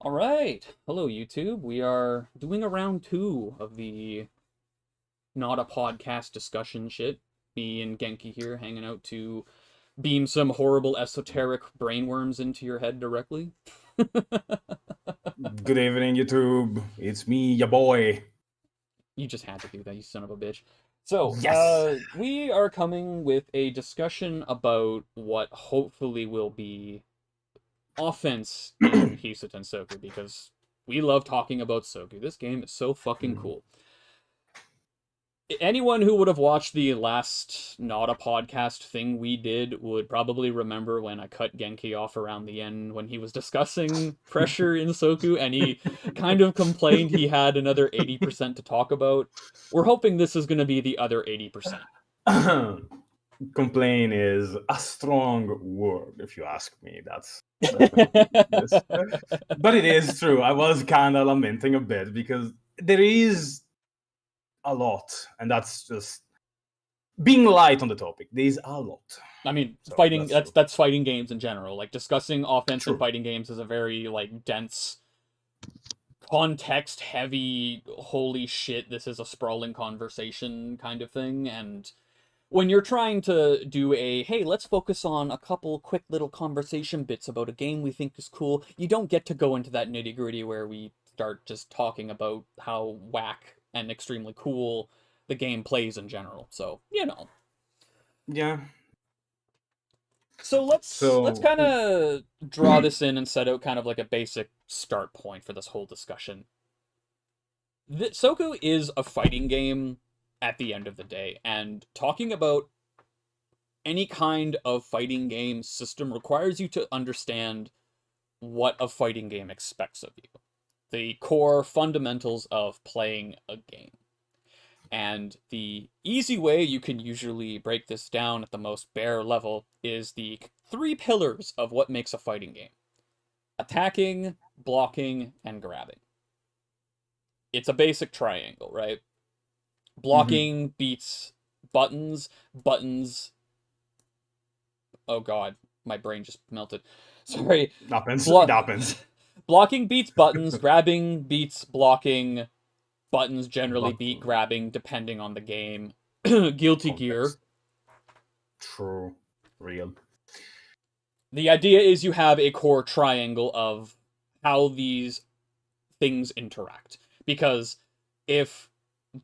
All right. Hello, YouTube. We are doing a round two of the not a podcast discussion shit. Me and Genki here hanging out to beam some horrible esoteric brainworms into your head directly. Good evening, YouTube. It's me, your boy. You just had to do that, you son of a bitch. So, Yes. we are coming with a discussion about what hopefully will be offense in Hisoten Soku because we love talking about Soku. This game is so fucking cool. Anyone who would have watched the last not a podcast thing we did would probably remember when I cut Genki off around the end when he was discussing pressure in Soku and he kind of complained he had another 80% to talk about. We're hoping this is going to be the other 80%. Complain is a strong word, if you ask me. That's completely this. But it is true. I was kind of lamenting a bit because there is a lot, and that's just being light on the topic. There is a lot. I mean, So fighting that's that's true. that's fighting games in general. Like discussing offense in True. fighting games is a very like dense context heavy holy shit this is a sprawling conversation kind of thing, and when you're trying to do a hey let's focus on a couple quick little conversation bits about a game we think is cool, you don't get to go into that nitty gritty where we start just talking about how whack and extremely cool the game plays in general. So Yeah. so let's So kind of draw this in and set out kind of like a basic start point for this whole discussion. Soku is a fighting game at the end of the day, and talking about any kind of fighting game system requires you to understand what a fighting game expects of you. The core fundamentals of playing a game. And the easy way you can usually break this down at the most bare level is the three pillars of what makes a fighting game: attacking, blocking, and grabbing. It's a basic triangle, right? Blocking beats buttons, buttons. Oh god, my brain just melted. Sorry. happens. It Blo- happens. Blocking beats buttons, grabbing beats blocking, buttons generally But beat grabbing depending on the game. Guilty Gear. context. True. Real. The idea is you have a core triangle of how these things interact. Because if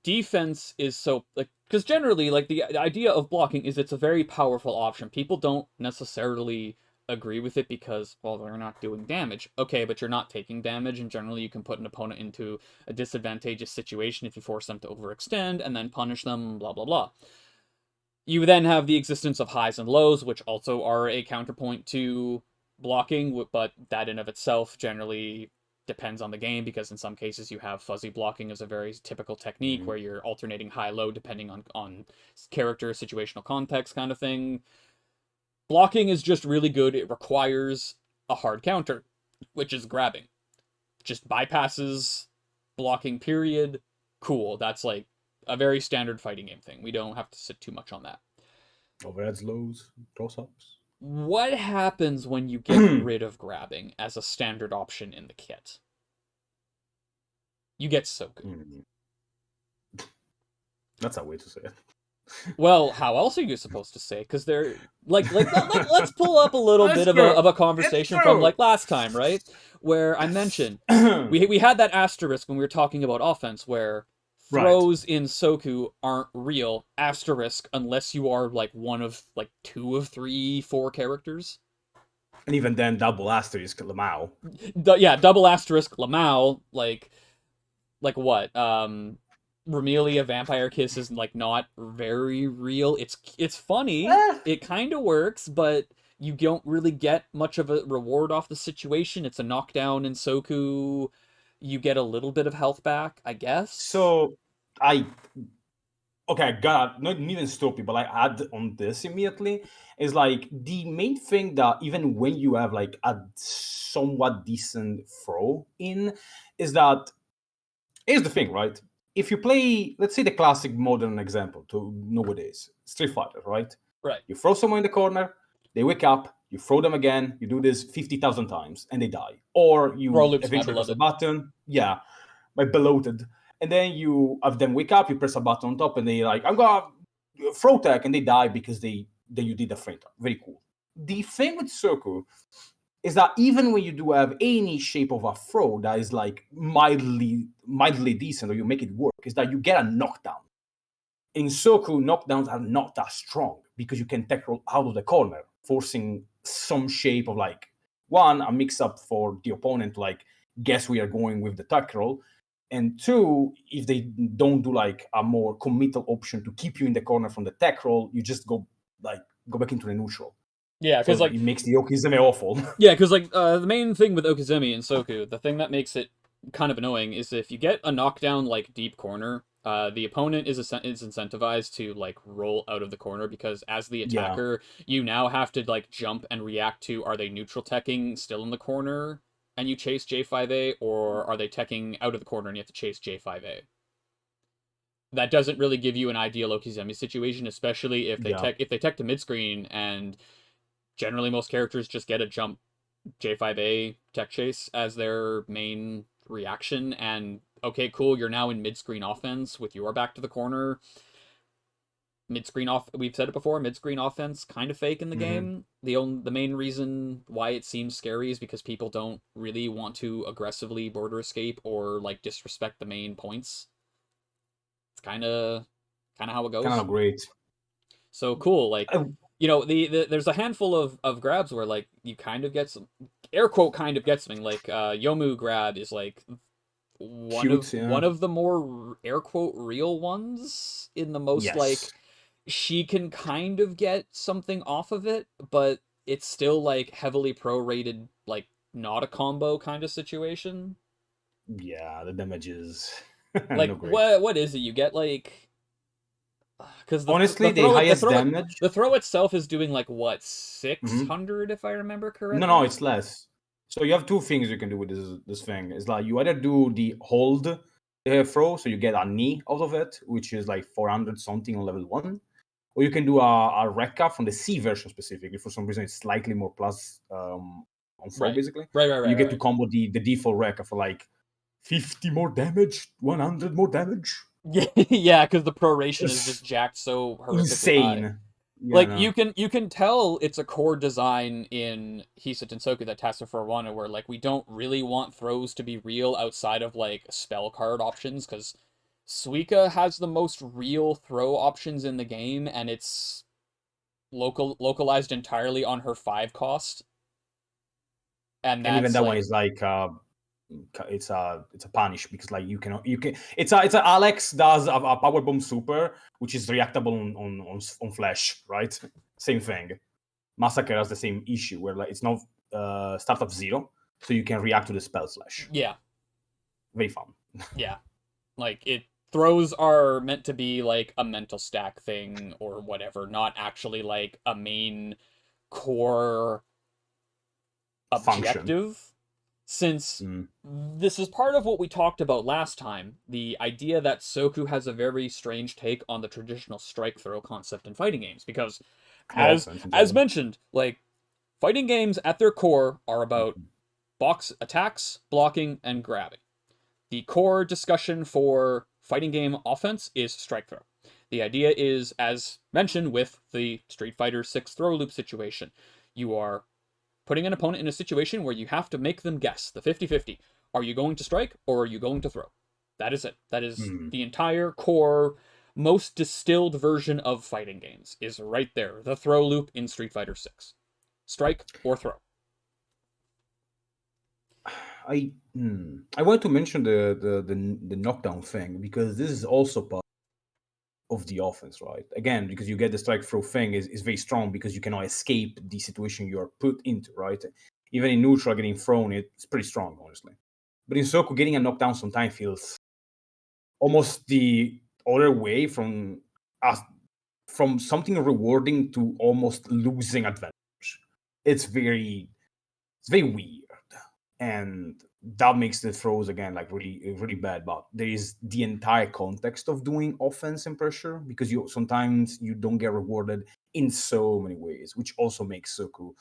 defense is so like because generally like the idea of blocking is it's a very powerful option. People don't necessarily agree with it because well they're not doing damage. Okay, but you're not taking damage, and generally you can put an opponent into a disadvantageous situation if you force them to overextend and then punish them, blah blah blah. You then have the existence of highs and lows, which also are a counterpoint to blocking, but that in of itself generally depends on the game because in some cases you have fuzzy blocking as a very typical technique where you're alternating high-low depending on character, situational context kind of thing. Blocking is just really good. It requires a hard counter, which is grabbing. Just bypasses blocking period. Cool. That's like a very standard fighting game thing. We don't have to sit too much on that. Overheads, lows, toss ups. What happens when you get rid of grabbing as a standard option in the kit? You get Soku. That's a way to say it. Well, how else are you supposed to say? Because they're let's pull up a little bit of a conversation from like last time, right? Where I mentioned we had that asterisk when we were talking about offense, where throws in Soku aren't real asterisk unless you are like one of like 2 of 3, 4 characters. And even then, double asterisk Lamau. Yeah, double asterisk Lamau, like what? Romelia Vampire Kiss is like not very real. It's funny. It kind of works, but you don't really get much of a reward off the situation. It's a knockdown in Soku. You get a little bit of health back, I guess. So God, not even stop you, but I add on this immediately is like the main thing that even when you have like a somewhat decent throw in is that here's the thing, right? If you play, let's say the classic modern example to know what it is, Street Fighter, right? Right. You throw someone in the corner, they wake up, You throw them again. You do this 50,000 times, and they die. Or Throw you loops, my eventually press a beloved. button. Yeah, my beloved. And then you have them wake up. You press a button on top, and they like, I'm gonna throw tech, and they die because then you did a frame tech. Very cool. The thing with Soku is that even when you do have any shape of a throw that is like mildly decent, or you make it work, is that you get a knockdown. In Soku, knockdowns are not that strong because you can tech roll out of the corner, forcing some shape of like, one, a mix up for the opponent to like guess we are going with the tech roll, and two, if they don't do like a more committal option to keep you in the corner from the tech roll, you just go back into the neutral. Yeah, because So like it makes the Okizeme awful. yeah, because like the main thing with Okizumi and Soku, the thing that makes it kind of annoying is if you get a knockdown like deep corner, the opponent is incentivized to like roll out of the corner because as the Yeah. attacker, you now have to like jump and react to are they neutral teching still in the corner and you chase J5A, or are they teching out of the corner and you have to chase J5A. That doesn't really give you an ideal Okizumi situation, especially if they Yeah. tech to mid screen, and generally most characters just get a jump J5A tech chase as their main reaction, and okay, cool, you're now in mid-screen offense with your back to the corner. Mid-screen off, we've said it before, mid-screen offense kind of fake in the game. The main reason why it seems scary is because people don't really want to aggressively border escape or like disrespect the main points. It's kind of how it Kind goes. of great. So cool, like I, there's a handful of grabs where like you kind of get some air quote kind of get something like Yomu grab is like Cute, yeah. one of the more air quote real ones in the most Yes. like she can kind of get something off of it, but it's still like heavily prorated, like not a combo kind of situation. Yeah, the damage is Like no great. what is it? You get like because Honestly, the highest damage. the throw itself is doing like what Mhm. 600 if I remember No, correctly. it's less. So you have two things you can do with this thing. It's like you either do the hold throw, so you get a knee out of it, which is like 400 something on level 1, or you can do a Rekka from the C version specifically. For some reason, it's slightly more plus on throw, Right, basically. right, right, And you right, get to right. combo the default Rekka for like 50 more damage, 100 more damage. Yeah, yeah, because the proration is It's just jacked so horrifically high. insane. Yeah, Like no. you can tell it's a core design in Hisa Tensoku that Tasso for Wano where like we don't really want throws to be real outside of like spell card options because Suika has the most real throw options in the game and it's localized entirely on her 5 cost. And And even that's that one like is like it's a punish because like you can it's a Alex does a power bomb super which is reactable on flash, right? Same thing. Massacre has the same issue where like it's not start of 0, so you can react to the spell slash. yeah, Very fun. yeah. Like it throws are meant to be like a mental stack thing or whatever, not actually like a main core Function. objective. Since Mm. this is part of what we talked about last time, the idea that Soku has a very strange take on the traditional strike throw concept in fighting games because Or offense in as general. mentioned, like fighting games at their core are about box attacks, blocking, and grabbing. The core discussion for fighting game offense is strike throw. The idea is, as mentioned with the Street Fighter 6 throw loop situation, you are putting an opponent in a situation where you have to make them guess the 50-50. Are you going to strike or are you going to throw? That is it. That is Mm. the entire core, most distilled version of fighting games is right there. The throw loop in Street Fighter 6. Strike or throw. I want to mention the knockdown thing because this is also part of the offense, right? Again, because you get the strike throw thing is very strong because you cannot escape the situation you are put into, right? Even in neutral, getting thrown, it's pretty strong, honestly. But in Soku, getting a knockdown sometimes feels almost the other way from something rewarding to almost losing advantage. It's very weird, and that makes the throws again like really bad. But there is the entire context of doing offense and pressure because you sometimes you don't get rewarded in so many ways, which also makes Soku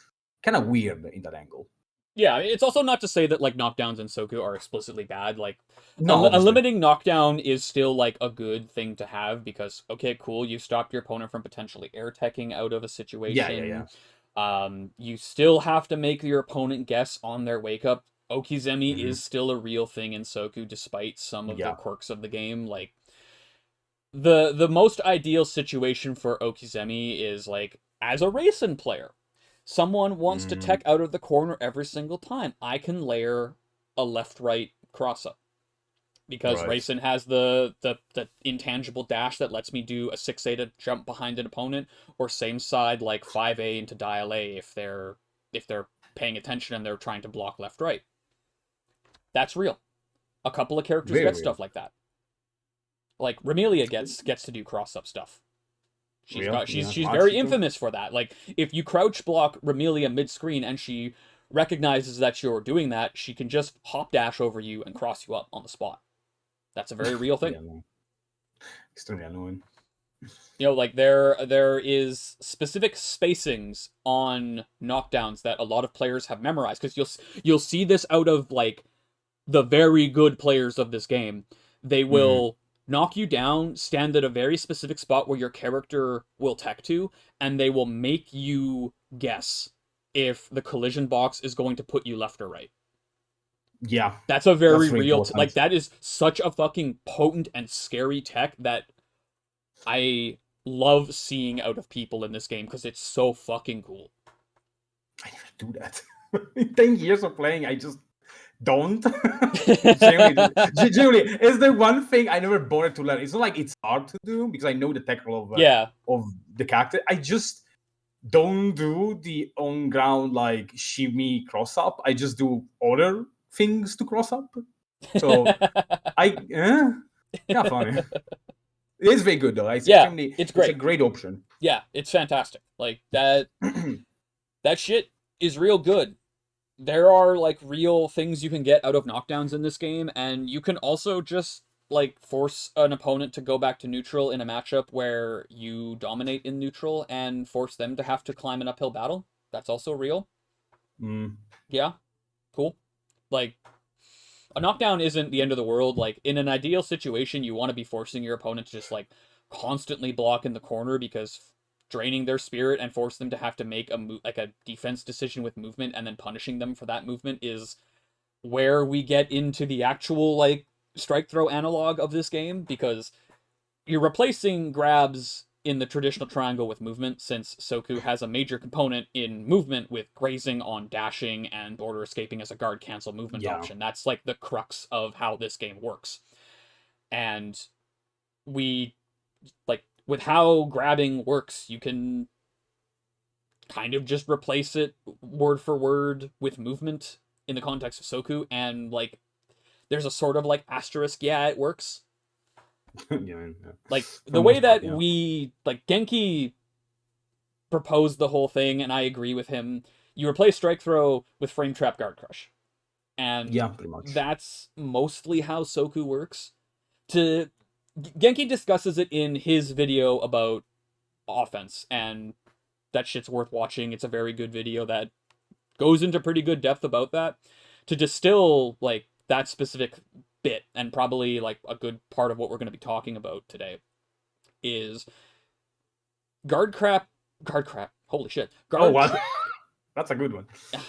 kind of weird in that angle. Yeah, it's also not to say that like knockdowns in Soku are explicitly bad. Like No, obviously. limiting knockdown is still like a good thing to have because okay, cool, you stopped your opponent from potentially air teching out of a situation. Yeah. You still have to make your opponent guess on their wake up. Okizeme Mhm. is still a real thing in Soku despite some of the Yeah. quirks of the game. Like the most ideal situation for Okizeme is like as a racing player. Someone wants to Mm, tech out of the corner every single time. I can layer a left-right cross-up because right. Racing has the intangible dash that lets me do a 6A to jump behind an opponent, or same side like 5A into dial A if they're paying attention and they're trying to block left-right. That's real. A couple of characters Very get real. stuff like that. Like Remelia gets to do cross-up stuff. Real. Yeah. She's very Machiko. infamous for that. Like if you crouch block Remelia mid screen and she recognizes that you're doing that, she can just hop dash over you and cross you up on the spot. That's a very real thing. Yeah, no. Extremely annoying. You know, like there is specific spacings on knockdowns that a lot of players have memorized because you'll see this out of like the very good players of this game. They will knock you down, stand at a very specific spot where your character will tech to, and they will make you guess if the collision box is going to put you left or right. Yeah, That's a very that's really real, important. like, that is such a fucking potent and scary tech that I love seeing out of people in this game because it's so fucking cool. I never do that. In 10 years of playing, I just don't. Generally, it's the one thing I never bothered to learn. It's not like it's hard to do because I know the technical Yeah. of the character. I just don't do the on ground like shimmy cross up. I just do other things to cross up. So kind of funny. It is very good though. It's Yeah, extremely. it's It's a great. great option. Yeah, it's fantastic. Like that shit is real good. There are like real things you can get out of knockdowns in this game, and you can also just like force an opponent to go back to neutral in a matchup where you dominate in neutral and force them to have to climb an uphill battle. That's also real. Mm, Yeah, cool. Like a knockdown isn't the end of the world. Like in an ideal situation, you want to be forcing your opponent to just like constantly block in the corner because draining their spirit and force them to have to make like a defense decision with movement and then punishing them for that movement is where we get into the actual like strike throw analog of this game because you're replacing grabs in the traditional triangle with movement since Soku has a major component in movement with grazing on dashing and border escaping as a guard cancel movement yeah. option. That's like the crux of how this game works. And we like with how grabbing works, you can kind of just replace it word for word with movement in the context of Soku and like there's a sort of like asterisk, yeah, it works. Yeah. Like For the way most part, that we like Genki proposed the whole thing, and I agree with him. You replace strike throw with frame trap guard crush, and Yeah, pretty much. that's mostly how Soku works. To Genki discusses it in his video about offense, and that shit's worth watching. It's a very good video that goes into pretty good depth about that. To distill like that specific bit, and probably like a good part of what we're going to be talking about today, is guard crap. Holy shit. Oh, what? That's a good one.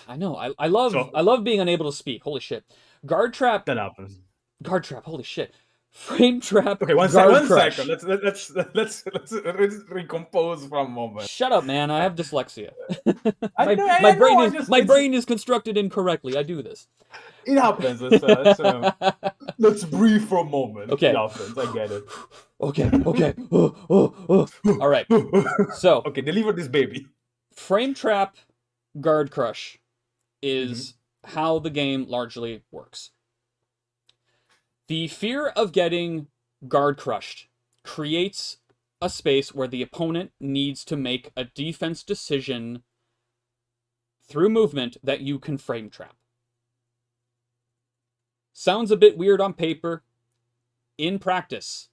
I know. So I love being unable to speak. Holy shit. Guard trap. that happens. Guard trap. Holy shit. Frame trap. Okay, Guard one crush. second. Let's recompose for a moment. Shut up, man. I have dyslexia. I know. My I brain know. I is just my brain is constructed incorrectly. I do this. it happens. Let's breathe for a moment. Okay. It happens. I get it. Okay. All right. So, okay, deliver this baby. frame trap guard crush is how the game largely works. The fear of getting guard crushed creates a space where the opponent needs to make a defense decision through movement that you can frame trap. Sounds a bit weird on paper. In practice,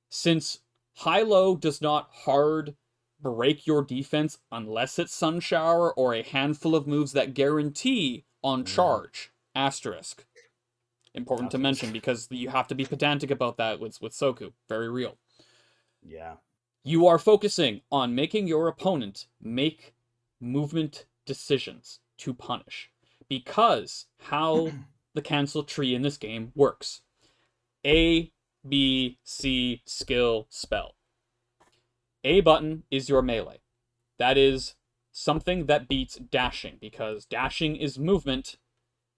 since high-low does not hard break your defense unless it's Sun Shower or a handful of moves that guarantee on charge. Asterisk. Important to mention because you have to be pedantic about that with Soku. Very real. Yeah. You are focusing on making your opponent make movement decisions to punish. Because how the cancel tree in this game works. A, B, C, skill, spell. A button is your melee. That is something that beats dashing, because dashing is movement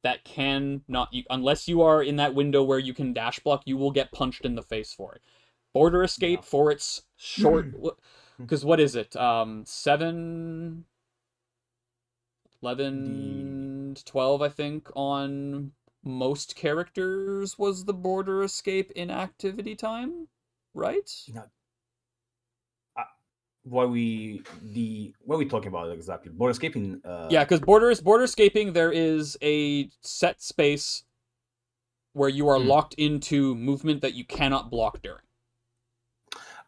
that cannot, unless you are in that window where you can dash block, you will get punched in the face for it. Border escape for its short, because what is it? 7, 11, 12, I think, on most characters was the border escape inactivity time, right? What are we talking about exactly? Border escaping. Yeah, because border escaping, there is a set space where you are locked into movement that you cannot block during.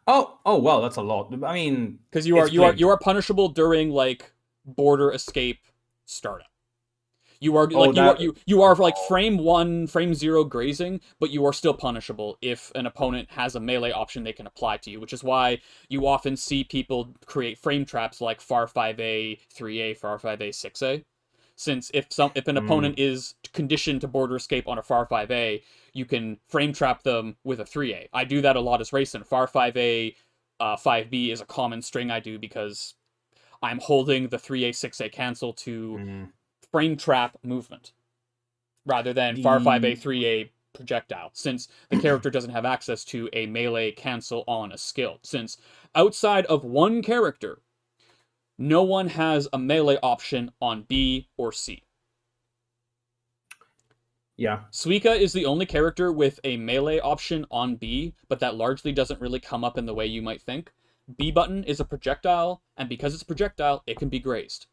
Oh, wow, that's a lot. I mean, because you are punishable during like border escape startup. You are like you are like frame 1, frame 0 grazing, but you are still punishable if an opponent has a melee option they can apply to you, which is why you often see people create frame traps like FAR 5A, 3A, FAR 5A, 6A. Since if an opponent is conditioned to border escape on a FAR 5A, you can frame trap them with a 3A. I do that a lot as Racing. FAR 5A, 5B is a common string I do because I'm holding the 3A, 6A cancel to frame trap movement rather than FAR 5A, 3A projectile, since the character doesn't have access to a melee cancel on a skill. Since outside of one character, no one has a melee option on B or C. Yeah. Suika is the only character with a melee option on B, but that largely doesn't really come up in the way you might think. B button is a projectile, and because it's a projectile, it can be grazed.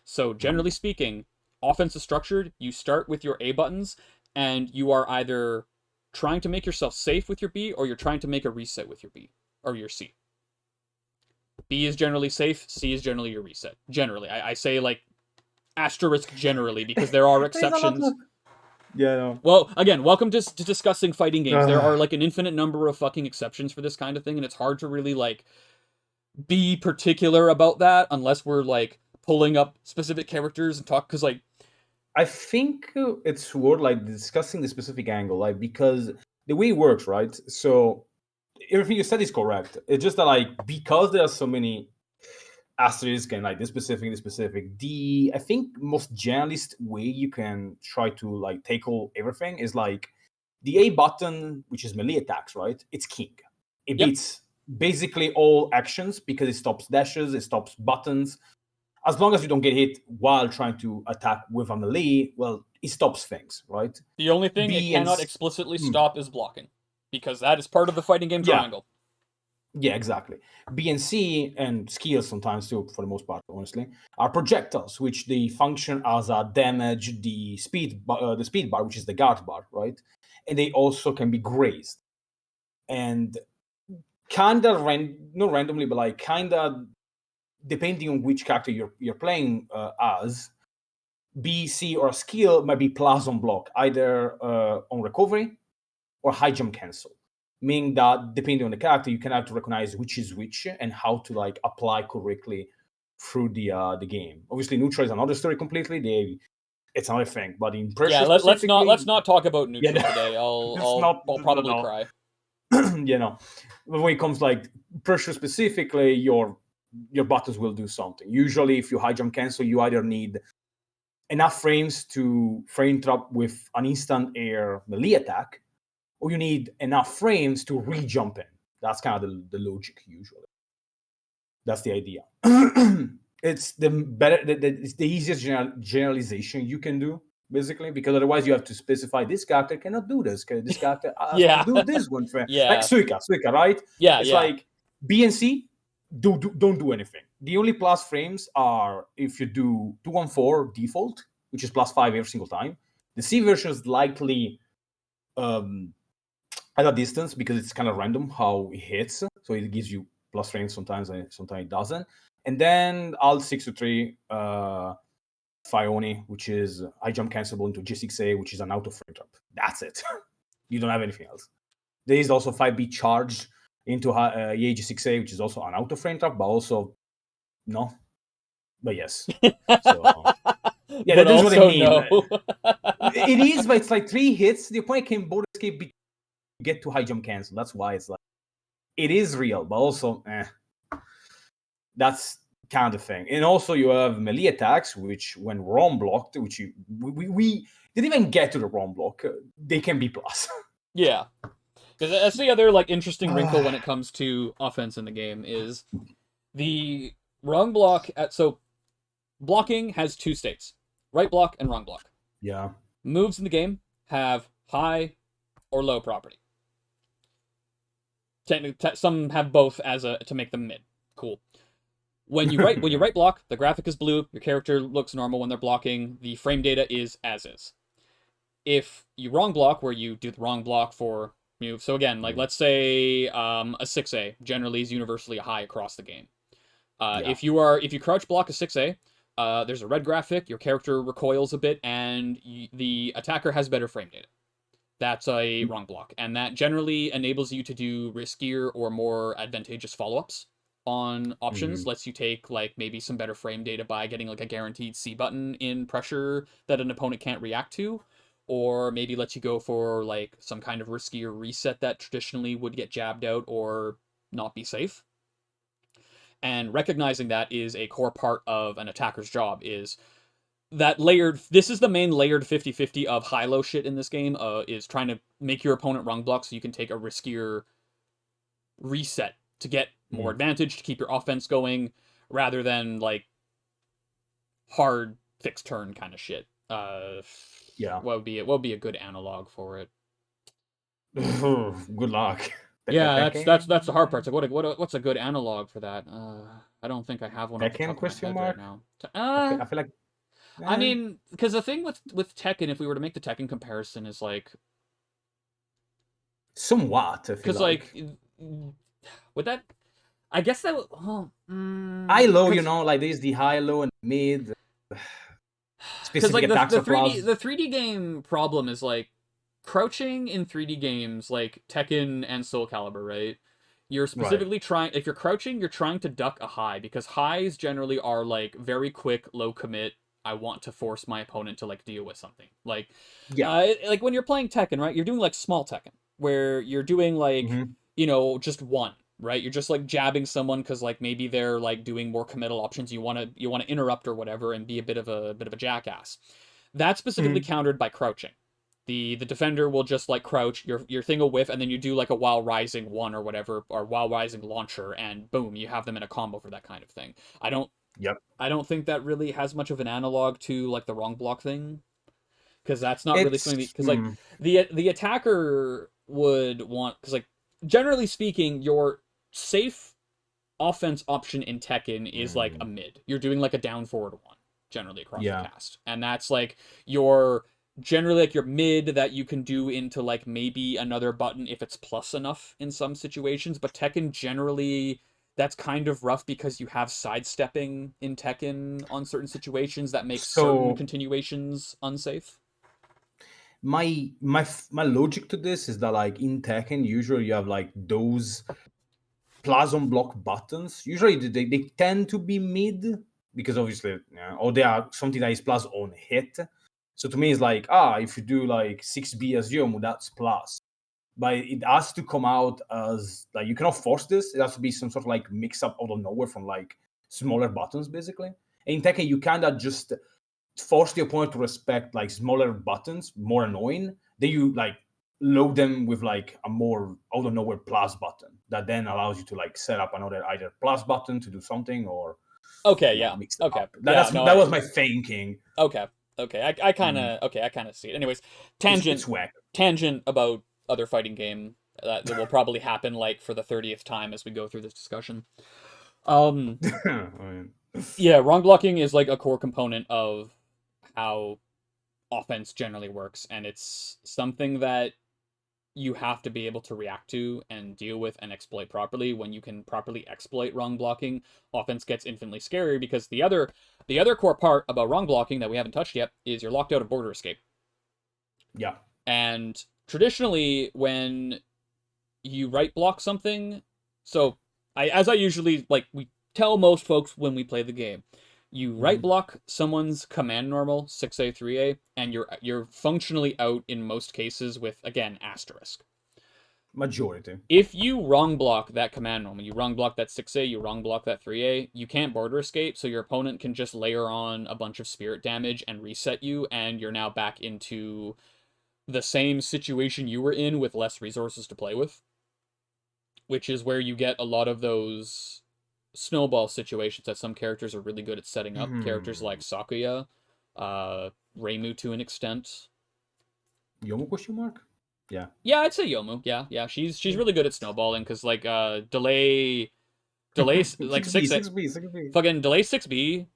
So generally speaking, offense is structured. You start with your A buttons, and you are either trying to make yourself safe with your B, or you're trying to make a reset with your B, or your C. B is generally safe, C is generally your reset. Generally. I say like asterisk generally, because there are exceptions. Yeah, no. Well, again, welcome to discussing fighting games. There are like an infinite number of fucking exceptions for this kind of thing, and it's hard to really like be particular about that unless we're like pulling up specific characters and talk, because like I think it's worth like discussing the specific angle, like because the way it works, right? So everything you said is correct. It's just that like because there are so many asterisks and like this specific, I think most generalist way you can try to like tackle everything is like the A button, which is melee attacks, right? It's king. It beats basically all actions because it stops dashes, it stops buttons. As long as you don't get hit while trying to attack with a melee, well, it stops things, right? The only thing it cannot explicitly stop is blocking, because that is part of the fighting game triangle. Yeah, exactly. B and C, and skills sometimes too, for the most part, honestly, are projectiles, which they function as a damage the speed bar, which is the guard bar, right? And they also can be grazed. And kinda not randomly, but like kinda depending on which character you're playing as, B, C, or skill might be plus on block, either on recovery or high jump cancel. Meaning that depending on the character, you can have to recognize which is which and how to like apply correctly through the game. Obviously, neutral is another story completely. It's another thing, but in pressure, let's not talk about neutral today. I'll probably cry. You know, when it comes like pressure specifically, your buttons will do something. Usually, if you high jump cancel, you either need enough frames to frame trap with an instant air melee attack, or you need enough frames to re-jump in. That's kind of the logic usually. That's the idea. It's it's the easiest generalization you can do, basically, because otherwise you have to specify this character cannot do this. This character has to do this one frame. Like Suika, right? It's like B and C don't do anything. The only plus frames are if you do 214 default, which is +5 every single time. The C version is likely at a distance because it's kind of random how it hits, so it gives you plus range sometimes, and sometimes it doesn't. And then Alt 623 Fione, which is high jump cancelable into G6A, which is an auto frame trap. That's it. You don't have anything else. There is also 5B charge into G6A, which is also an auto frame trap, but also no. But yes. So yeah, But that's what I mean. no. It is, but it's like 3 hits. The opponent can board escape get to high jump cancel. That's why it's like it is real, but also that's kind of thing. And also you have melee attacks, which when ROM blocked, which we didn't even get to the ROM block, they can be plus. Yeah. Because that's the other like interesting wrinkle when it comes to offense in the game is the wrong block so blocking has 2 states. Right block and wrong block. Yeah. Moves in the game have high or low property. Some have both as to make them mid. Cool. When you right block, the graphic is blue, your character looks normal when they're blocking, the frame data is as is. If you wrong block, where you do the wrong block for move, so again, like let's say a 6A generally is universally high across the game. If you crouch block a 6A, there's a red graphic, your character recoils a bit, and the attacker has better frame data. That's a wrong block, and that generally enables you to do riskier or more advantageous follow-ups on options. Lets you take like maybe some better frame data by getting like a guaranteed C button in pressure that an opponent can't react to, or maybe lets you go for like some kind of riskier reset that traditionally would get jabbed out or not be safe. And recognizing that is a core part of an attacker's job, is that layered, this is the main layered 50-50 of high-low shit in this game, is trying to make your opponent wrong block so you can take a riskier reset to get more advantage, to keep your offense going, rather than like hard fixed turn kind of shit. What would be a good analog for it? Good luck. Yeah, that's the hard part. It's like what's a good analog for that? I don't think I have one off the top of my head right now. I feel like I mean, because the thing with Tekken, if we were to make the Tekken comparison, is like somewhat. Because like would that? I guess that would. High low, like there's the high low and mid. Specific like attacks the 3D game problem is like crouching in 3D games like Tekken and Soul Calibur, right? You're specifically trying, if you're crouching, you're trying to duck a high, because highs generally are like very quick, low commit. I want to force my opponent to like deal with something. Like, like when you're playing Tekken, right? You're doing like small Tekken, where you're doing like, just one, right? You're just like jabbing someone because like maybe they're like doing more committal options. You want to interrupt or whatever and be a bit of a jackass. That's specifically countered by crouching. The defender will just like crouch, your thing will whiff, and then you do like a while rising 1 or whatever, or while rising launcher, and boom, you have them in a combo for that kind of thing. I don't think that really has much of an analog to like the wrong block thing, because that's not really something, because like the attacker would want, because like generally speaking, your safe offense option in Tekken is like a mid. You're doing like a down forward 1 generally across the cast, and that's like your generally like your mid that you can do into like maybe another button if it's plus enough in some situations. But Tekken generally, that's kind of rough because you have sidestepping in Tekken on certain situations that makes certain continuations unsafe. My logic to this is that like in Tekken, usually you have like those plasma block buttons. Usually they tend to be mid, because obviously, or they are something that is plus on hit. So to me, it's like, if you do like 6B as Yomu, that's plus. But it has to come out as, like, you cannot force this. It has to be some sort of like mix up out of nowhere from like smaller buttons, basically. And in Tekken, you kind of just force the opponent to respect like smaller buttons, more annoying. Then you like load them with like a more out of nowhere plus button that then allows you to like set up another either plus button to do something, or mix them up. That was my thinking. Okay, I kind of see it. Anyways, tangent about other fighting game that will probably happen like for the 30th time as we go through this discussion. Yeah, wrong blocking is like a core component of how offense generally works, and it's something that you have to be able to react to and deal with and exploit properly. When you can properly exploit wrong blocking, offense gets infinitely scarier because the other core part about wrong blocking that we haven't touched yet is you're locked out of border escape. Yeah. And traditionally, when you right block something, so as I usually like we tell most folks when we play the game, you right block someone's command normal 6A 3A, and you're functionally out in most cases with again asterisk. Majority. If you wrong block that command normal, you wrong block that 6A, you wrong block that 3A, you can't border escape, so your opponent can just layer on a bunch of spirit damage and reset you, and you're now back into the same situation you were in with less resources to play with, which is where you get a lot of those snowball situations that some characters are really good at setting up. Characters like Sakuya, Reimu to an extent. Yomo question mark? Yeah. Yeah, I'd say Yomu. Yeah. She's really good at snowballing because like delay like 6B, 6A 6B, 6B. fucking delay 6B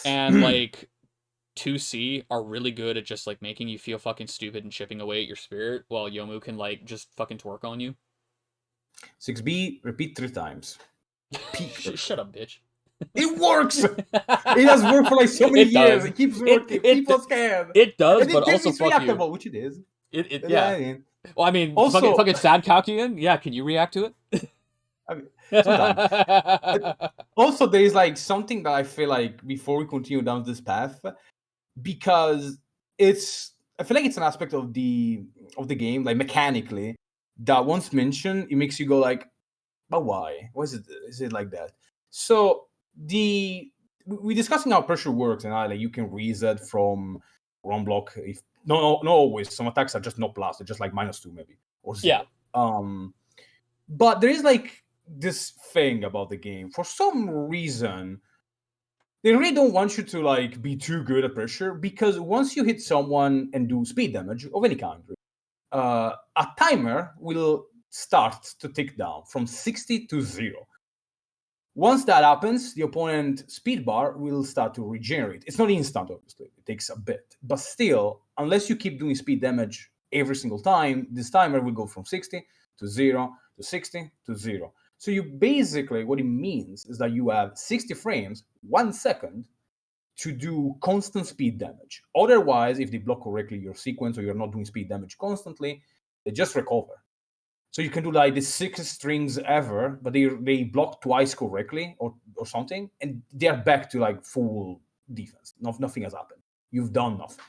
and like 2C are really good at just like making you feel fucking stupid and chipping away at your spirit, while Yomu can like just fucking twerk on you. 6B, repeat 3 times. Shut up, bitch. It works! It has worked for like so many years. Does. It keeps working. People scared. It does, and but it also is fuck you. reactable, which it is. Yeah. Well, I mean, also, fucking sad Kakuyan. Yeah, can you react to it? I mean, sometimes. Also, there is like something that I feel like before we continue down this path, because I feel like it's an aspect of the game, like mechanically, that once mentioned, it makes you go like, but why? Why is it like that? So we're discussing how pressure works and how like you can reset from wrong block if no always. Some attacks are just not plus, they're just like -2 maybe or 0. Yeah. But there is like this thing about the game. For some reason, they really don't want you to like be too good at pressure, because once you hit someone and do speed damage of any kind, a timer will start to tick down from 60 to 0. Once that happens, the opponent speed bar will start to regenerate. It's not instant, obviously. It takes a bit. But still, unless you keep doing speed damage every single time, this timer will go from 60 to 0 to 60 to 0. So you basically, what it means is that you have 60 frames, 1 second, to do constant speed damage. Otherwise, if they block correctly your sequence or you're not doing speed damage constantly, they just recover. So you can do like the 6 strings ever, but they block twice correctly or something, and they're back to like full defense. Nothing has happened. You've done nothing.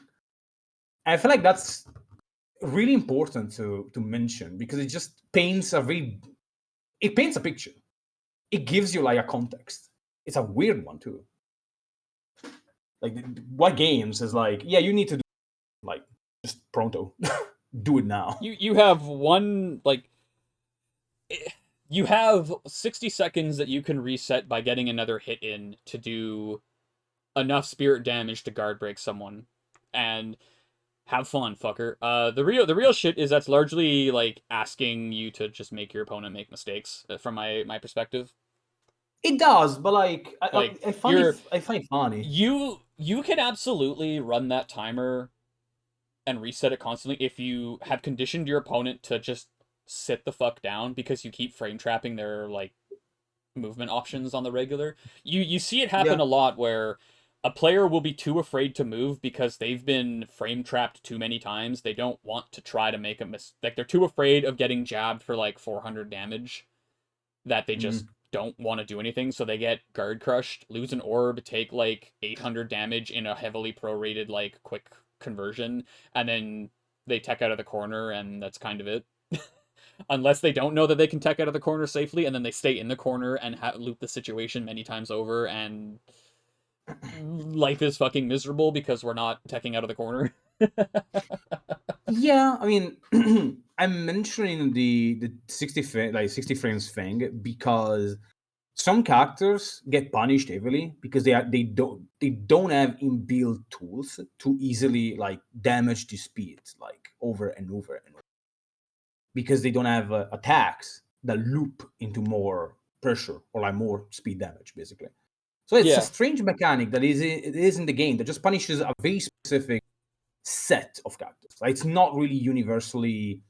And I feel like that's really important to mention, because it just paints a picture. It gives you like a context. It's a weird one too. Like what games is like, yeah, you need to do like just pronto. Do it now. You have one like you have 60 seconds that you can reset by getting another hit in to do enough spirit damage to guard break someone, and have fun, fucker. The real shit is that's largely like asking you to just make your opponent make mistakes from my perspective. It does, but like Like I find it funny. You can absolutely run that timer and reset it constantly if you have conditioned your opponent to just sit the fuck down, because you keep frame trapping their like movement options on the regular. You see it happen a lot where a player will be too afraid to move because they've been frame trapped too many times. They don't want to try to make a mistake. Like they're too afraid of getting jabbed for like 400 damage that they just don't want to do anything. So they get guard crushed, lose an orb, take like 800 damage in a heavily prorated like quick conversion, and then they tech out of the corner, and that's kind of it. Unless they don't know that they can tech out of the corner safely, and then they stay in the corner and loop the situation many times over, and life is fucking miserable because we're not teching out of the corner. Yeah, I mean, I'm mentioning the 60 frames thing because some characters get punished heavily because they don't have inbuilt tools to easily like damage the speed like over and over and over, because they don't have attacks that loop into more pressure or like more speed damage, basically. So it's a strange mechanic that it is in the game that just punishes a very specific set of characters. Like, it's not really universally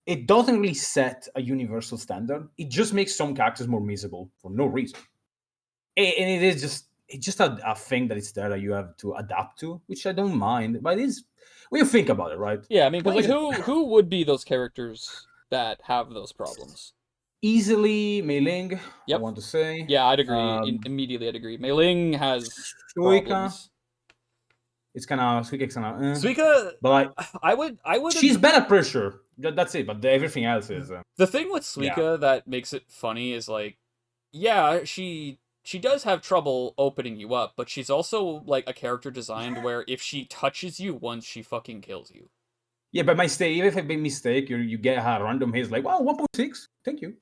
it doesn't really set a universal standard. It just makes some characters more miserable for no reason. And it is just it's just a thing that it's there that you have to adapt to, which I don't mind. But it is when you think about it, right? Yeah, I mean, because Why like is it who would be those characters that have those problems? easily Mei Ling, I Yep. want to say. Yeah, I'd agree. Immediately, I'd agree. Mei Ling has Suika, problems. it's kind of Suika's kind of, Suika, but like I would she's agree. better pressure. That's it. But everything else is, The thing with yeah, Suika that makes it funny is like, yeah, she does have trouble opening you up, but she's also like a character designed where if she touches you once, she fucking kills you. yeah. But mistake, even if I make mistake, you get a random hit like wow 1.6. Thank you.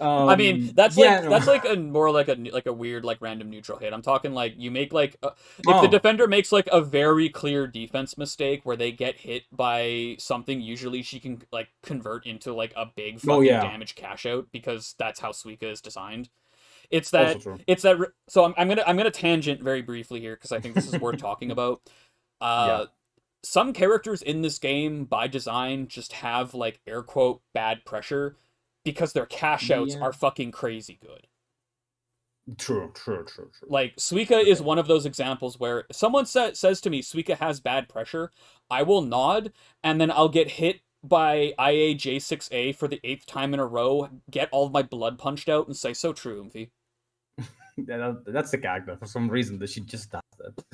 I mean, Yeah, no. that's like a more like a weird like random neutral hit. I'm talking like you make like if the Oh, defender makes like a very clear defense mistake where they get hit by something, usually she can like convert into like a big oh fucking yeah. damage cash out because that's how Suika is designed. Also true. So I'm gonna tangent very briefly here because I think this is worth talking about. Yeah. Uh, some characters in this game by design just have like air quote bad pressure because their cash outs Yeah. are fucking crazy good. True. Like Suika is one of those examples where if someone says to me Suika has bad pressure, I will nod and then I'll get hit by IA J6A for the 8th time in a row, get all of my blood punched out and say so true, Umfi. That's the character for some reason that she just does that.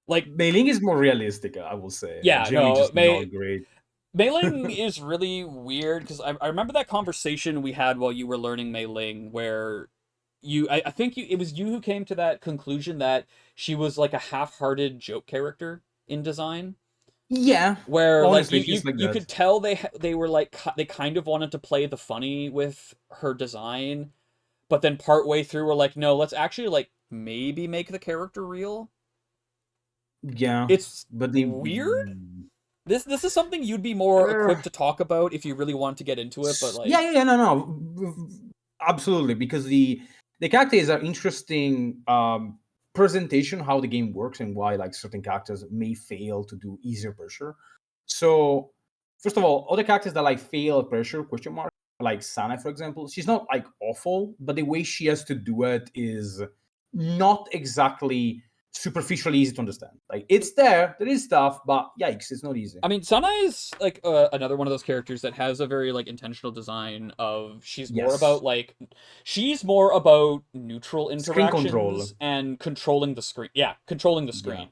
Like Mei Ling is more realistic, I will say. yeah, Generally, no, just not great. Mei Ling is really weird because I remember that conversation we had while you were learning Mei Ling where I think it was you who came to that conclusion that she was like a half-hearted joke character in design Yeah, where like honestly, it feels like you that. could tell they were like they kind of wanted to play the funny with her design, but then partway through were like no, let's actually like maybe make the character real. Yeah, It's but weird. This is something you'd be more uh, equipped to talk about if you really want to get into it, but like no, absolutely, because the characters are interesting presentation how the game works and why like certain characters may fail to do easier pressure. So first of all the characters that like fail at pressure question mark like Sana for example, she's not like awful, but the way she has to do it is not exactly superficially easy to understand. Like it's there is stuff, but yikes, it's not easy. I mean, Sana is like another one of those characters that has a very like intentional design of Yes, she's more about neutral screen control. interactions and controlling the screen. Yeah, controlling the Yeah. screen.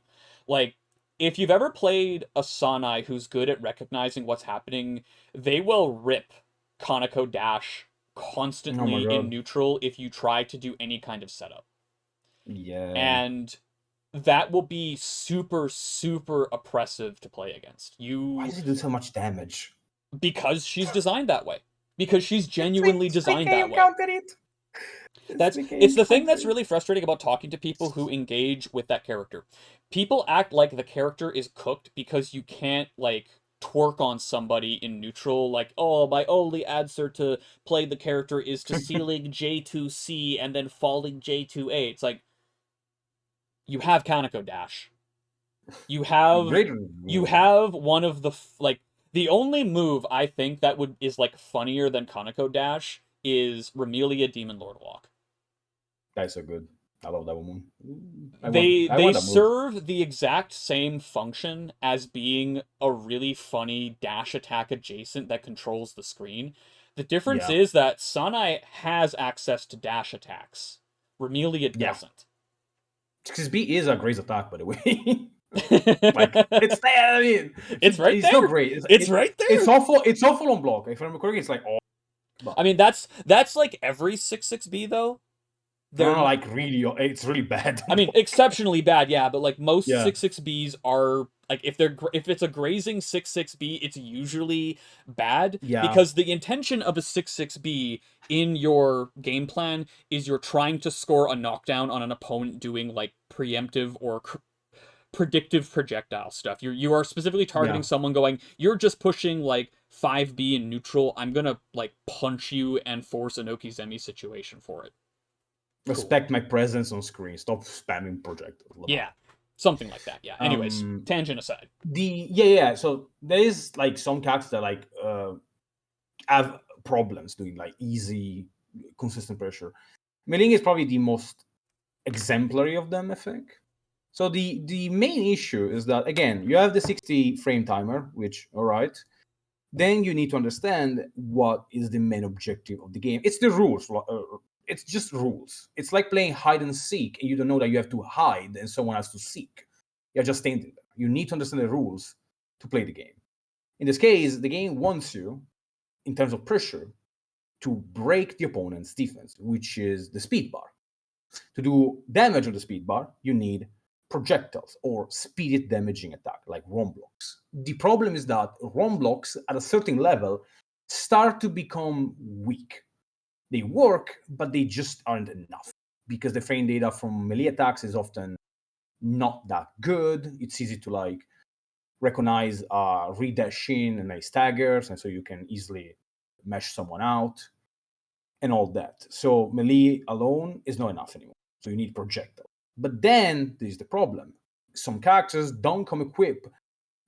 Like if you've ever played a Sanai who's good at recognizing what's happening, they will rip Kaneko Dash Oh my constantly in god. neutral if you try to do any kind of setup. Yeah. And that will be super super oppressive to play against. Why You does it do so much damage? because she's designed that way. Because she's genuinely It's designed okay, that you way. counted it. It's the thing that's really frustrating about talking to people who engage with that character. People act like the character is cooked because you can't like twerk on somebody in neutral like, "Oh, my only answer to play the character is to ceiling J2C and then falling J2A." It's like you have Kaneko Dash. You have Great you review. have one of the like the only move I think that would is like funnier than Kaneko Dash is Remelia Demon Lord Walk. That's so good. I love that one. I They want that move. serve the exact same function as being a really funny dash attack adjacent that controls the screen. The difference Yeah. is that Sanai has access to dash attacks. Remelia Yeah. doesn't. Because B is a great attack, by the way. Like it's there. I mean, It's right it's not there. great. It's right It's there. awful. It's awful on block. If I'm correct, it's like oh, but I mean that's like every 6-6B though. no, They're no, like really, it's really bad. I mean, exceptionally bad, yeah, but like most Yeah. 6-6Bs are like if it's a grazing 6-6B, it's usually bad Yeah. because the intention of a 6-6B in your game plan is you're trying to score a knockdown on an opponent doing like preemptive or predictive projectile stuff. You are specifically targeting Yeah. someone going, you're just pushing like 5B in neutral. I'm gonna like punch you and force a Nokizemi situation for it. Cool. Respect my presence on screen. Stop spamming projectors. Yeah. Something like that, yeah. Anyways, tangent aside. So there is like some characters that like have problems doing like easy, consistent pressure. Mei Ling is probably the most exemplary of them, I think. So the main issue is that, again, you have the 60 frame timer, which, all right, then you need to understand what is the main objective of the game. It's the rules. It's just rules. It's like playing hide and seek, and you don't know that you have to hide and someone has to seek. You're just standing there. You need to understand the rules to play the game. In this case, the game wants you, in terms of pressure, to break the opponent's defense, which is the speed bar. To do damage on the speed bar, you need projectiles or speeded damaging attack, like ROM blocks. The problem is that ROM blocks at a certain level start to become weak. They work, but they just aren't enough because the frame data from melee attacks is often not that good. It's easy to like recognize read dash in and like staggers, and so you can easily mesh someone out and all that. So melee alone is not enough anymore. So you need projectile. But then there's the problem. Some characters don't come equipped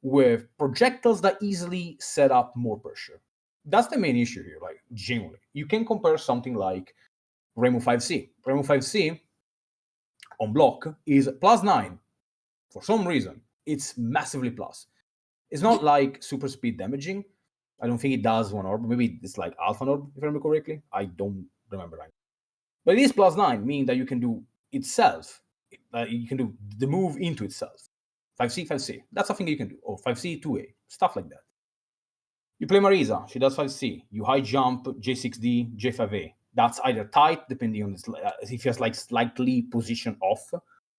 with projectiles that easily set up more pressure. That's the main issue here, like genuinely. You can compare something like Remu 5C. Remu 5C on block is +9 for some reason. It's massively plus. It's not like super speed damaging. I don't think it does one orb. Maybe it's like alpha orb, if I remember correctly. I don't remember right. But it is +9, meaning that you can do itself. You can do the move into itself. 5C, 5C. That's something you can do. Or 5C, 2A. Stuff like that. You play Marisa. She does 5C. You high jump J6D, J5A. That's either tight, depending on this, if you're like slightly positioned off.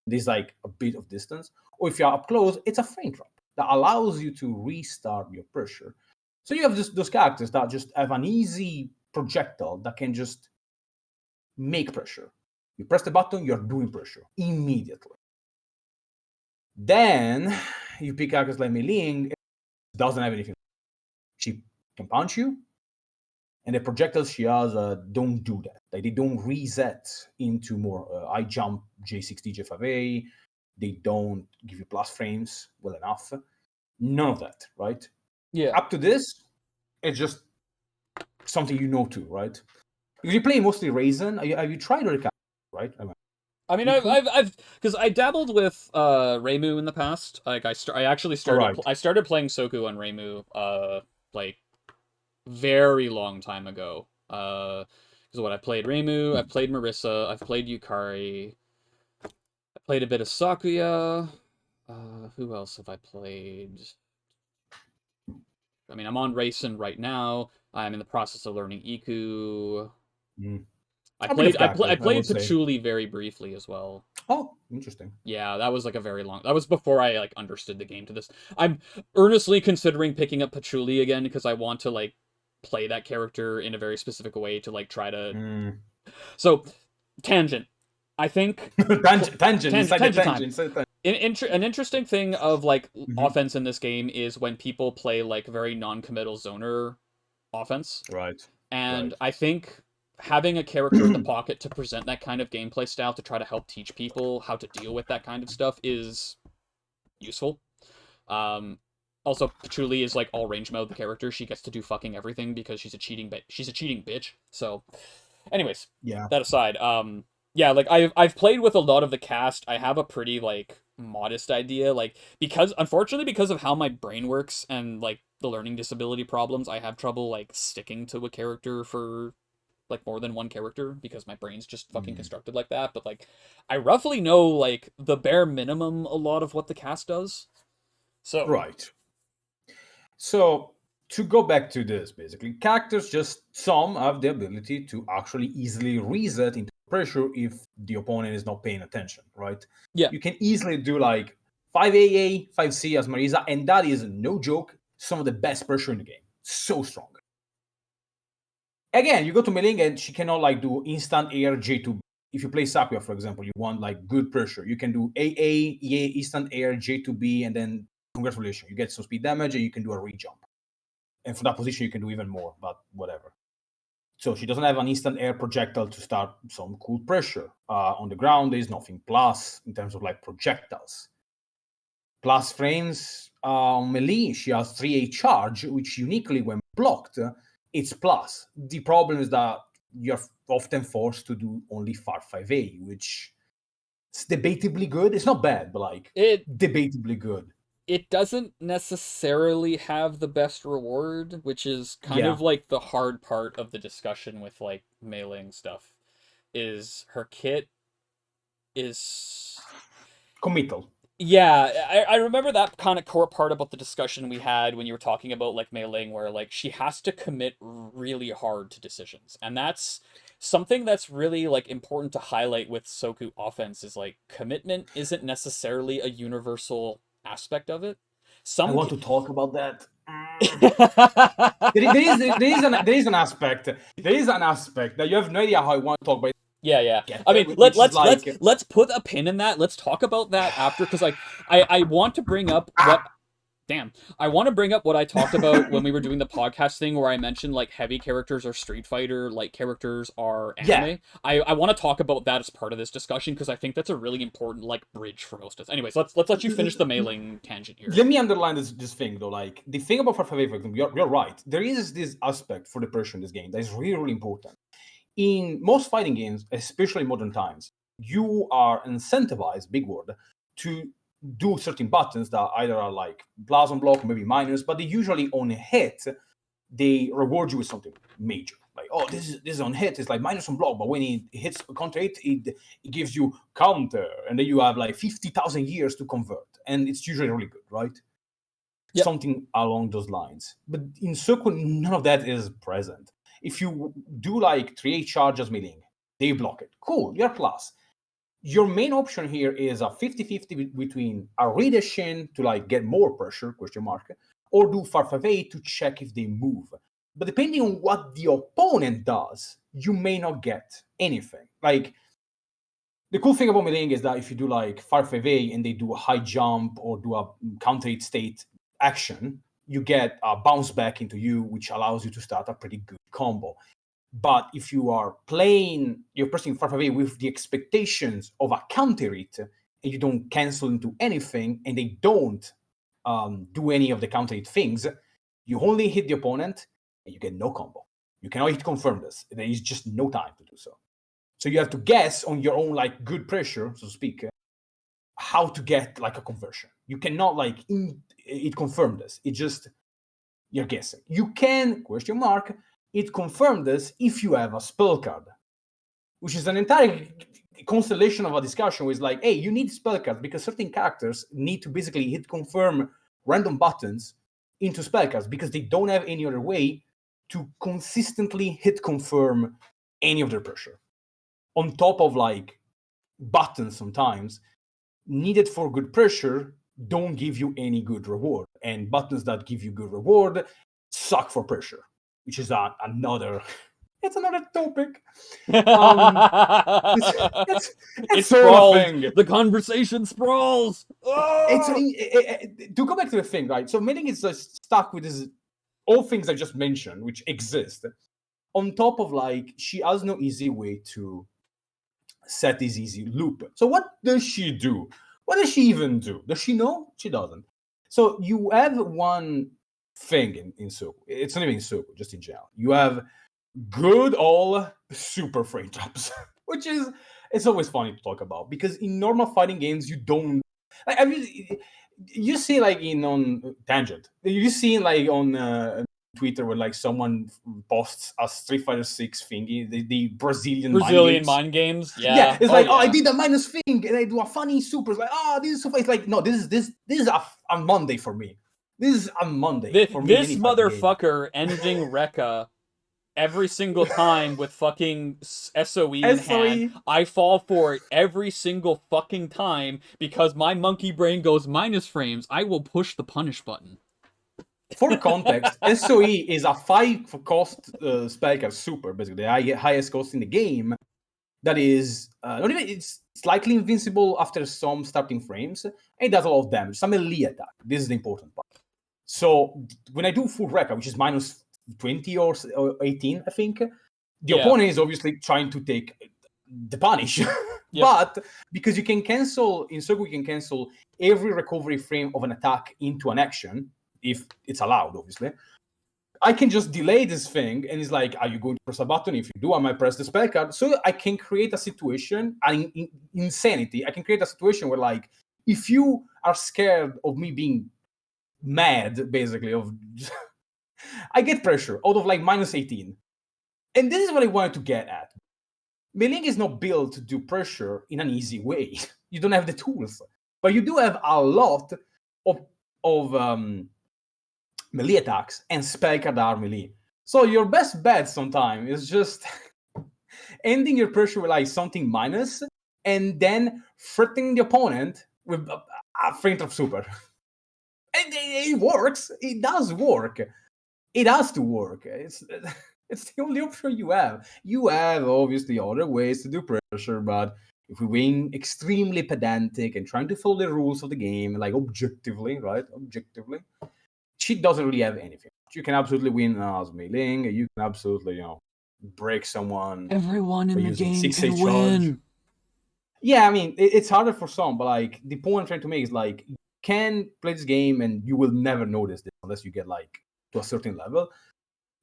There's like a bit of distance. Or if you're up close, it's a frame drop that allows you to restart your pressure. So you have those characters that just have an easy projectile that can just make pressure. You press the button, you're doing pressure immediately. Then you pick characters like Mei Ling, doesn't have anything. She can punch you, and the projectiles she has don't do that. Like they don't reset into more high jump J60, J5A. They don't give you plus frames well enough. None of that, right? Yeah. Up to this, it's just something you know too, right? If you play mostly Raisin, have you tried Rika, right? I mean, I've because I dabbled with Reimu in the past. Like I actually started Right. I started playing Soku on Reimu like very long time ago. Because what I played Reimu, I've played Marissa, I've played Yukari, I played a bit of Sakuya. Who else have I played? I mean, I'm on Raisin right now. I'm in the process of learning Iku. I played Patchouli very briefly as well. Oh, interesting. Yeah, that was like a very long. That was before I like understood the game to this. I'm earnestly considering picking up Patchouli again because I want to like play that character in a very specific way to like try to. So, tangent. I think tangent time. An interesting thing of like offense in this game is when people play like very non-committal zoner offense. Right. And I think having a character in the pocket to present that kind of gameplay style to try to help teach people how to deal with that kind of stuff is useful. Also, Patchouli is like all range mode the character. She gets to do fucking everything because she's a cheating bitch. So, anyways, yeah. That aside, yeah, like I've played with a lot of the cast. I have a pretty like modest idea, like because of how my brain works and like the learning disability problems, I have trouble like sticking to a character for like more than one character because my brain's just fucking constructed like that. But like I roughly know like the bare minimum a lot of what the cast does. So right. So to go back to this, basically, characters just some have the ability to actually easily reset into pressure if the opponent is not paying attention, right? Yeah. You can easily do like 5AA, 5C as Marisa, and that is no joke, some of the best pressure in the game. So strong. Again, you go to Mei Ling and she cannot like do instant air J2. If you play Sakuya, for example, you want like good pressure. You can do AA, EA, instant air, J2B, and then congratulations, you get some speed damage and you can do a re-jump. And for that position, you can do even more, but whatever. So she doesn't have an instant air projectile to start some cool pressure. On the ground, there's nothing plus in terms of like projectiles. plus frames on melee. She has 3A charge, which uniquely, when blocked, it's plus. The problem is that you're often forced to do only far 5A, which is debatably good. It's not bad, but like debatably good. It doesn't necessarily have the best reward, which is kind of like the hard part of the discussion with like mailing stuff. Is her kit is committal. Yeah, I remember that kind of core part about the discussion we had when you were talking about like mailing, where like she has to commit really hard to decisions, and that's something that's really like important to highlight with Soku offense. Is like commitment isn't necessarily a universal aspect of it. I want to talk about that. There is an aspect. There is an aspect that you have no idea how I want to talk about. Yeah. I mean, let's put a pin in that. Let's talk about that after, because like I want to bring up what. Damn. I want to bring up what I talked about when we were doing the podcast thing, where I mentioned like heavy characters are Street Fighter, light characters are anime. Yeah. I want to talk about that as part of this discussion, because I think that's a really important like bridge for most of us. Anyways, let's let you finish the mailing tangent here. Let me underline this thing though. Like the thing about Far 5A, for example, you're right. There is this aspect for the pressure in this game that is really, really important. In most fighting games, especially modern times, you are incentivized, big word, to do certain buttons that either are like plus on block or maybe minus, but they usually on a hit, they reward you with something major. Like, oh, this is on hit, it's like minus on block, but when it hits counter hit, it gives you counter, and then you have like 50,000 years to convert, and it's usually really good, right? Yep. Something along those lines. But in Soku, none of that is present. If you do like 3A charges meeting, they block it. Cool, you're plus. Your main option here is a 50-50 between a read a shin to like get more pressure, question mark, or do far 5A to check if they move. But depending on what the opponent does, you may not get anything. Like, the cool thing about meleeing is that if you do like far 5A and they do a high jump or do a counter hit state action, you get a bounce back into you, which allows you to start a pretty good combo. But if you are you're pressing far 5A with the expectations of a counter hit, and you don't cancel into anything, and they don't do any of the counter hit things, you only hit the opponent, and you get no combo. You cannot hit confirm this. There is just no time to do so. So you have to guess on your own, like, good pressure, so to speak, how to get, like, a conversion. You cannot, like, it confirm this. It just, you're guessing. You can, question mark, it confirmed this if you have a spell card, which is an entire constellation of a discussion with like, hey, you need spell cards because certain characters need to basically hit confirm random buttons into spell cards because they don't have any other way to consistently hit confirm any of their pressure. On top of like buttons sometimes needed for good pressure don't give you any good reward, and buttons that give you good reward suck for pressure, which is another topic. It's sprawling. The conversation sprawls. To go back to the thing, right? So meaning it's stuck with this all things I just mentioned, which exist. On top of like, she has no easy way to set this easy loop. So what does she do? What does she even do? Does she know? She doesn't. So you have one thing in Soku. It's not even in Soku, just in general. You have good all super frame drops, which is, it's always funny to talk about because in normal fighting games you don't like. I mean, you see like on tangent, you see like on Twitter where like someone posts a Street Fighter 6 thingy, the Brazilian mind games. Yeah, it's like, I did a minus thing and I do a funny super. It's like, this is so funny. It's like, no, this is a Monday for me. This is a Monday for me. This motherfucker ending Rekka every single time with fucking SOE in hand. I fall for it every single fucking time because my monkey brain goes minus frames. I will push the punish button. For context, SOE is a 5 cost spell card super, basically the highest cost in the game. That is not even, it's slightly invincible after some starting frames, and it does a lot of damage. Some melee attack. This is the important part. So when I do full Rekka, which is minus 20 or 18, I think, the opponent is obviously trying to take the punish. Yep. But because you can cancel in Soku, you can cancel every recovery frame of an attack into an action if it's allowed, obviously. I can just delay this thing, and it's like, are you going to press a button? If you do, I might press the spell card. So I can create a situation, insanity. I can create a situation where, like, if you are scared of me being mad, basically, I get pressure out of like minus 18. And this is what I wanted to get at. Mailing is not built to do pressure in an easy way. You don't have the tools, but you do have a lot of melee attacks and spell card are melee. So your best bet sometimes is just ending your pressure with like something minus and then threatening the opponent with a frame of super. And it works. It does work. It has to work. It's the only option you have. You have obviously other ways to do pressure, but if we're being extremely pedantic and trying to follow the rules of the game, like objectively, right? Objectively, she doesn't really have anything. You can absolutely win as meleeing. You can absolutely, break someone. Everyone in the game can charge. win. Yeah, I mean, it's harder for some, but like the point I'm trying to make is like you can play this game and you will never notice this unless you get like to a certain level.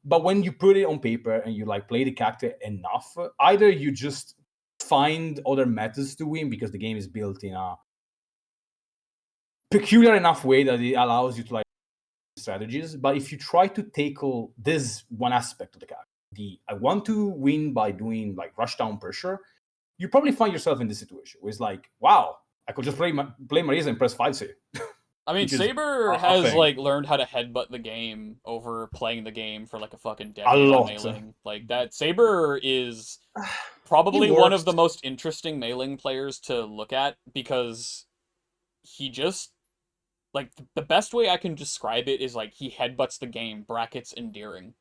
But when you put it on paper and you like play the character enough, either you just find other methods to win because the game is built in a peculiar enough way that it allows you to like strategies. But if you try to tackle this one aspect of the character, I want to win by doing like rush down pressure, you probably find yourself in this situation where it's like, wow, I could just play Marisa and press 5C. I mean, Saber has like learned how to headbutt the game over playing the game for like a fucking decade on mailing. Like that, Saber is probably one of the most interesting mailing players to look at because he just like the best way I can describe it is like he headbutts the game, brackets endearing.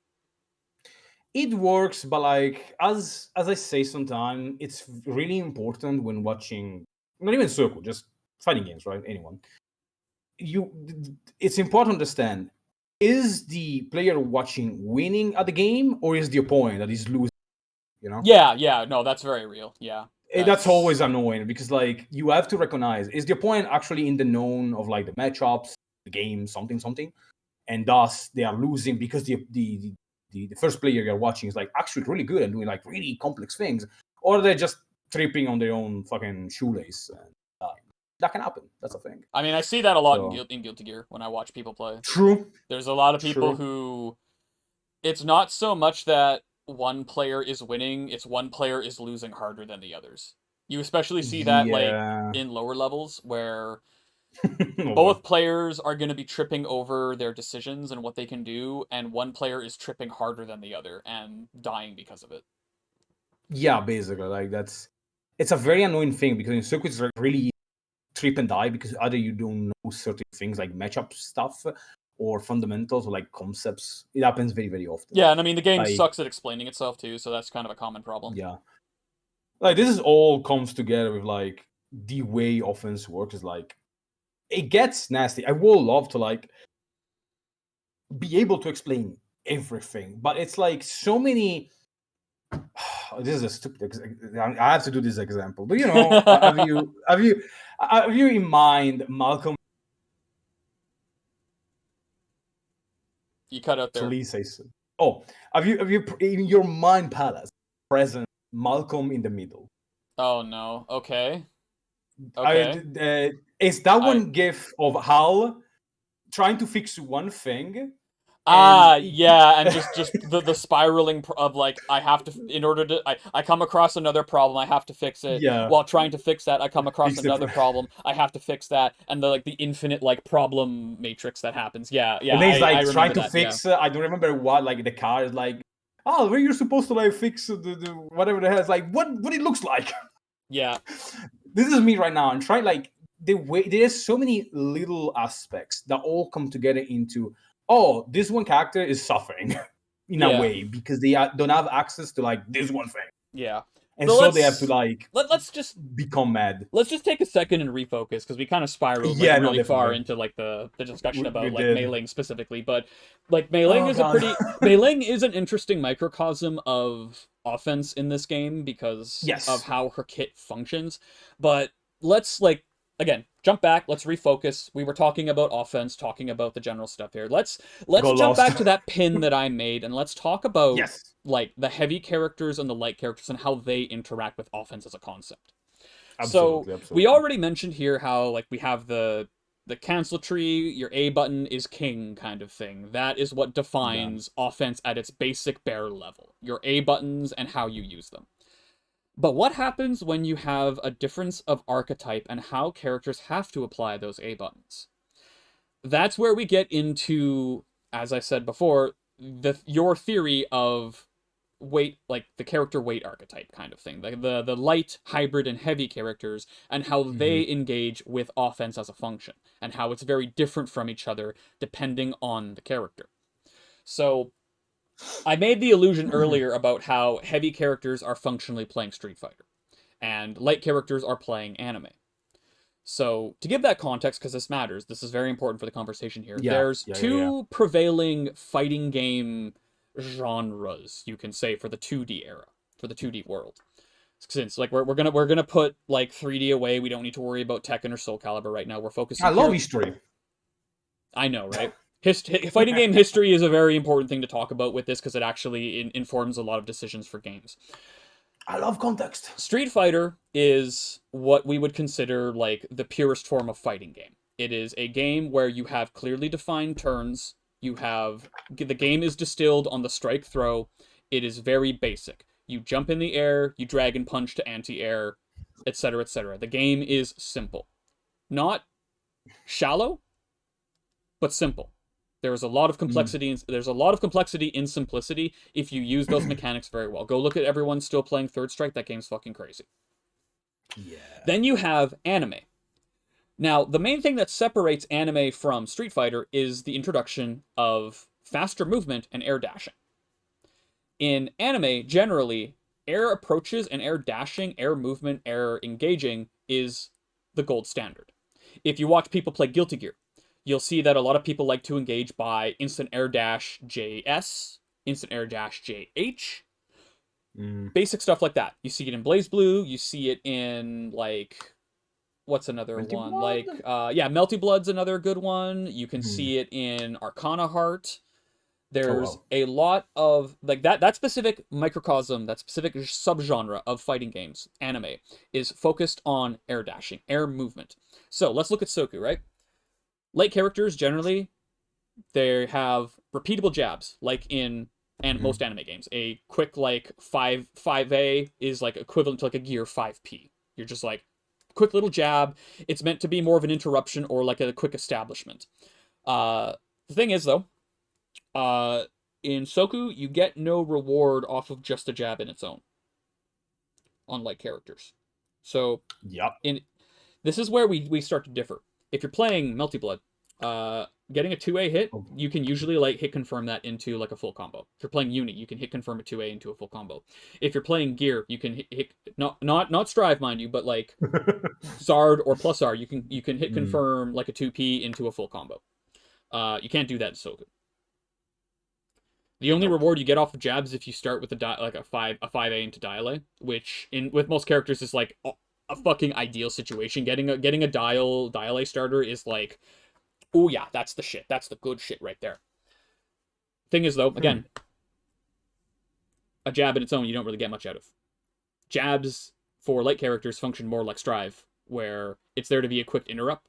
It works, but like as I say sometimes, it's really important when watching not even Soku, just fighting games, right? Anyone. It's important to understand, is the player watching winning at the game or is the opponent that is losing, Yeah, no, that's very real. Yeah. That's always annoying because like you have to recognize, is the opponent actually in the known of like the matchups, the game, something, and thus they are losing because the first player you're watching is like actually really good and doing like really complex things, or they're just tripping on their own fucking shoelace and dying. That can happen. That's a thing. I mean, I see that a lot in Guilty Gear when I watch people play. True. There's a lot of people who... It's not so much that one player is winning, it's one player is losing harder than the others. You especially see that like in lower levels where both players are going to be tripping over their decisions and what they can do, and one player is tripping harder than the other and dying because of it. Yeah, basically. Like it's a very annoying thing because in Soku it's really trip and die because either you don't know certain things like matchup stuff or fundamentals or like concepts. It happens very, very often. Yeah, and I mean the game sucks at explaining itself too, so that's kind of a common problem. Yeah. Like this is all comes together with like the way offense works is like it gets nasty. I would love to like be able to explain everything, but it's like so many. This is a stupid. I have to do this example, but have you in mind Malcolm? You cut out there. Please say so. Oh, have you in your mind palace present Malcolm in the middle? Oh no. Okay. Is that one gif of Hal trying to fix one thing? Yeah, and just the spiraling of like I have to in order to I come across another problem, I have to fix it. Yeah. While trying to fix that, I come across another problem, I have to fix that, and the infinite like problem matrix that happens. Yeah. And he's like trying to fix. I don't remember what like the car is like. Oh, where you're supposed to like fix the whatever the hell. It's like what it looks like. Yeah. This is me right now. I'm trying like the way there's so many little aspects that all come together into. Oh, this one character is suffering in a way because they don't have access to like this one thing. Yeah. And so they have to like let's just become mad. Let's just take a second and refocus because we kind of spiraled really far into like the discussion about like mailing specifically. But like mailing is mailing is an interesting microcosm of offense in this game because of Yes. how her kit functions. But let's like again jump back. Let's refocus. We were talking about offense, talking about the general stuff here. Let's Got jump lost. back to that pin that I made, and let's talk about Yes. like the heavy characters and the light characters and how they interact with offense as a concept. So Absolutely. we Absolutely. already mentioned here how like we have the cancel tree, your A button is king kind of thing. That is what Yeah. defines offense at its basic bare level. Your A buttons and how you use them. But what happens when you have a difference of archetype and how characters have to apply those A buttons? That's where we get into, as I said before, your theory of weight, like the character weight archetype kind of thing, the light, hybrid, and heavy characters, and how Hmm. they engage with offense as a function, and how it's very different from each other depending on the character. So I made the illusion earlier about how heavy characters are functionally playing Street Fighter, and light characters are playing anime. So, to give that context, because this matters, this is very important for the conversation here. Yeah. There's Yeah. Yeah. Yeah. two prevailing fighting game genres, you can say, for the 2D era, for the 2D world. Since like we're gonna put like 3D away, we don't need to worry about Tekken or Soul Calibur right now. We're I focusing love pure. history. I know, right? Fighting game history is a very important thing to talk about with this because it actually informs a lot of decisions for games. I love context. Street Fighter is what we would consider like the purest form of fighting game. It is a game where you have clearly defined turns. You have the game is distilled on the strike throw. It is very basic. You jump in the air, you dragon punch to anti-air, etc., etc. The game is simple. Not shallow, but simple. There's a lot of Mm. complexity. There's a lot of complexity in simplicity if you use those mechanics very well. Go look at everyone still playing Third Strike. That game's fucking crazy. Yeah. Then you have anime. Now, the main thing that separates anime from Street Fighter is the introduction of faster movement and air dashing. In anime, generally, air approaches and air dashing, air movement, air engaging is the gold standard. If you watch people play Guilty Gear, you'll see that a lot of people like to engage by instant air dash JS, instant air dash JH, Mm. basic stuff like that. You see it in Blaze Blue, you see it in like what's another Melty one? blood. Like yeah, Melty Blood's another good one. You can Mhm. see it in Arcana Heart. Oh There's wow. a lot of like that specific microcosm, that specific subgenre of fighting games, anime, is focused on air dashing, air movement. So let's look at Soku, right? Light characters generally they have repeatable jabs, like in and Mhm. most anime games. A quick like 5A is like equivalent to like a gear 5P. You're just like quick little jab. It's meant to be more of an interruption or like a quick establishment. The thing is though, uh, in Soku you get no reward off of just a jab in its own, unlike characters. So Yep. in this is where we start to differ. If you're playing Melty Blood, getting a 2A hit, Oh. you can usually like hit confirm that into like a full combo. If you're playing Uni, you can hit confirm a 2A into a full combo. If you're playing Gear, you can hit not Strive, mind you, but like Zard or plus R, you can hit Mm. confirm like a 2P into a full combo. You can't do that in Soku. The only Nope. reward you get off of jabs if you start with like a 5A into Diale, which in with most characters is like a fucking ideal situation. Getting a Diale starter is like, oh yeah, that's the shit. That's the good shit right there. Thing is though, Hmm. again, a jab in its own you don't really get much out of. Jabs for light characters function more like Strive, where it's there to be a quick interrupt,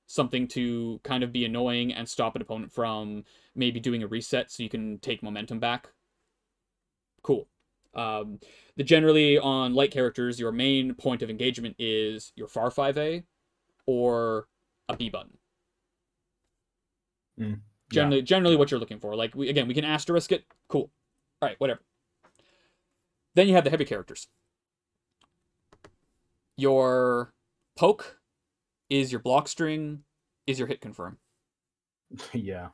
something to kind of be annoying and stop an opponent from maybe doing a reset so you can take momentum back. Cool. Um, the generally on light characters, your main point of engagement is your far 5A or a B button. Mm. Yeah. Generally Yeah. what you're looking for. Like we can asterisk it. Cool. All right, whatever. Then you have the heavy characters. Your poke is your block string, is your hit confirm. Yeah.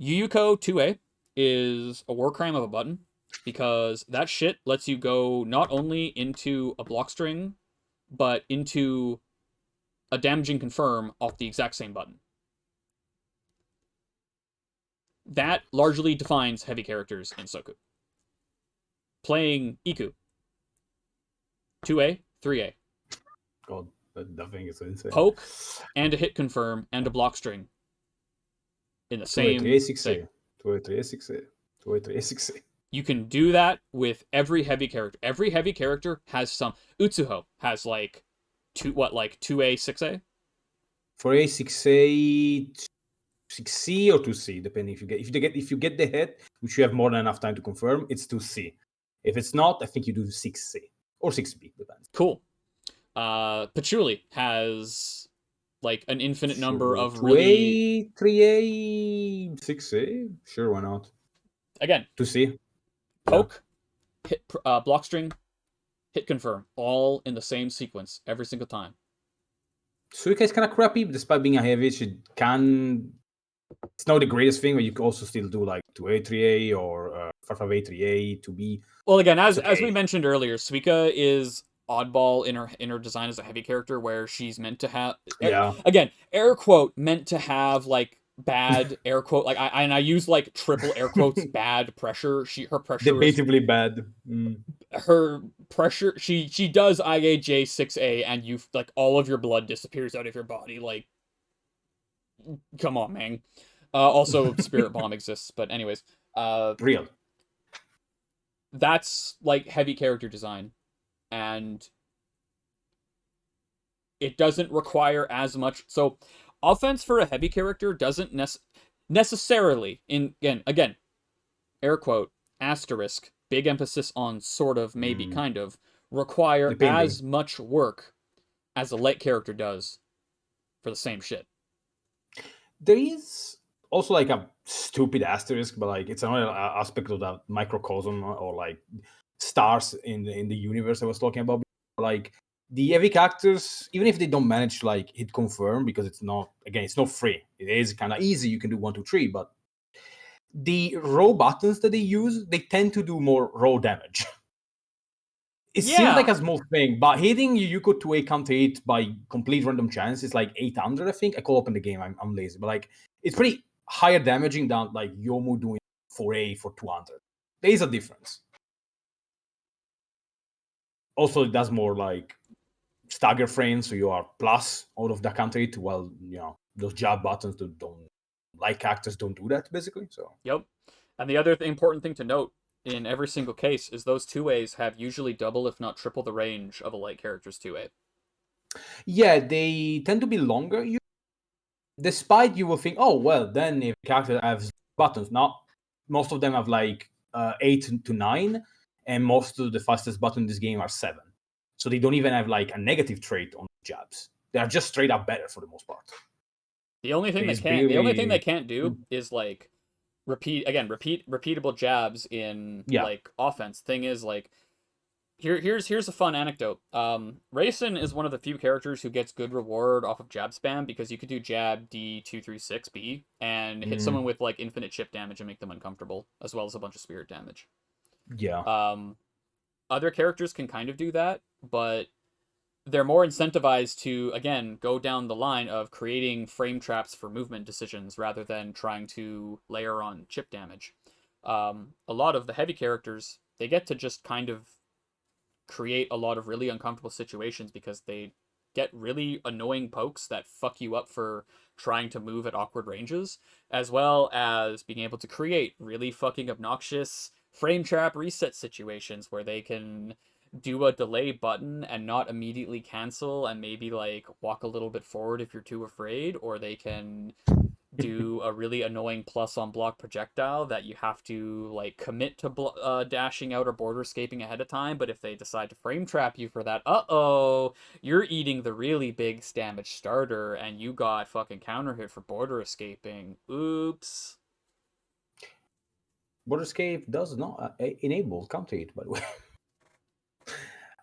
Yuyuko 2A is a war crime of a button because that shit lets you go not only into a block string, but into a damaging confirm off the exact same button. That largely defines heavy characters in Soku. playing Iku. 2A, 3A. God, that thing is insane. Poke and a hit confirm and a block string in the 2A, 3A, same 6A. thing. 2A, 3A, 6A. 2A, 3A, 6A. You can do that with every heavy character. Every heavy character has some. Utsuho has like 2A, 6A? 4A, 6A, 6C or 2C, depending if you get the hit, which you have more than enough time to confirm, it's 2C. If it's not, I think you do 6C or 6B, depends. Cool. Patchouli has like an infinite number of 2A, really 3A, 6A, sure, why not? Again, 2C. poke, hit, block string, hit confirm, all in the same sequence every single time. Suika is kind of crappy, despite being a heavy. It's not the greatest thing, but you can also still do like 2A, 3A or 5A, 3A, 2B. Well, again, as we mentioned earlier, Suika is oddball in her design as a heavy character, where she's meant to have again, air quote, meant to have like bad air quote, like I use like triple air quotes bad pressure. Her pressure debatably bad. Her pressure, she does IAJ 6A, and you like all of your blood disappears out of your body. Like, come on, man. Also, Spirit Bomb exists, but anyways, real. That's like heavy character design, and it doesn't require as much. So, offense for a heavy character doesn't necessarily, again, air quote, asterisk, big emphasis on sort of, maybe, kind of, require as much work as a light character does for the same shit. There is also like a stupid asterisk, but like it's another aspect of that microcosm or like stars in the universe I was talking about. Like the heavy characters, even if they don't manage to like hit confirm, because it's not free. It is kind of easy. You can do 1, 2, 3, but the raw buttons that they use, they tend to do more raw damage. It seems like a small thing, but hitting Yuko to a counter 8 by complete random chance is like 800, I think. I call open the game, I'm lazy, but like it's pretty higher damaging than like Yomu doing 4A for 200. There is a difference. Also, it does more like stagger frames, so you are plus out of the counter 8, while those jab buttons don't like characters don't do that basically. So yep. And the other important thing to note in every single case is those 2As have usually double, if not triple, the range of a light character's 2A. Yeah, they tend to be longer. Despite you will think, oh well, then if a character has buttons, not most of them have like 8 to 9, and most of the fastest buttons in this game are 7. So they don't even have like a negative trait on jabs. They are just straight up better for the most part. The only thing they can't do is like repeatable jabs in like offense. Thing is, like, here's a fun anecdote. Raisin is one of the few characters who gets good reward off of jab spam, because you could do jab D236B and hit someone with like infinite chip damage and make them uncomfortable, as well as a bunch of spirit damage. Yeah. Other characters can kind of do that, but they're more incentivized to, again, go down the line of creating frame traps for movement decisions rather than trying to layer on chip damage. A lot of the heavy characters, they get to just kind of create a lot of really uncomfortable situations because they get really annoying pokes that fuck you up for trying to move at awkward ranges, as well as being able to create really fucking obnoxious frame trap reset situations where they can do a delay button and not immediately cancel and maybe like walk a little bit forward if you're too afraid, or they can do a really annoying plus on block projectile that you have to like commit to dashing out or border escaping ahead of time, but if they decide to frame trap you for that, you're eating the really big damage starter and you got fucking counter hit for border escaping. Oops. Border escape does not enable counter hit, by the way.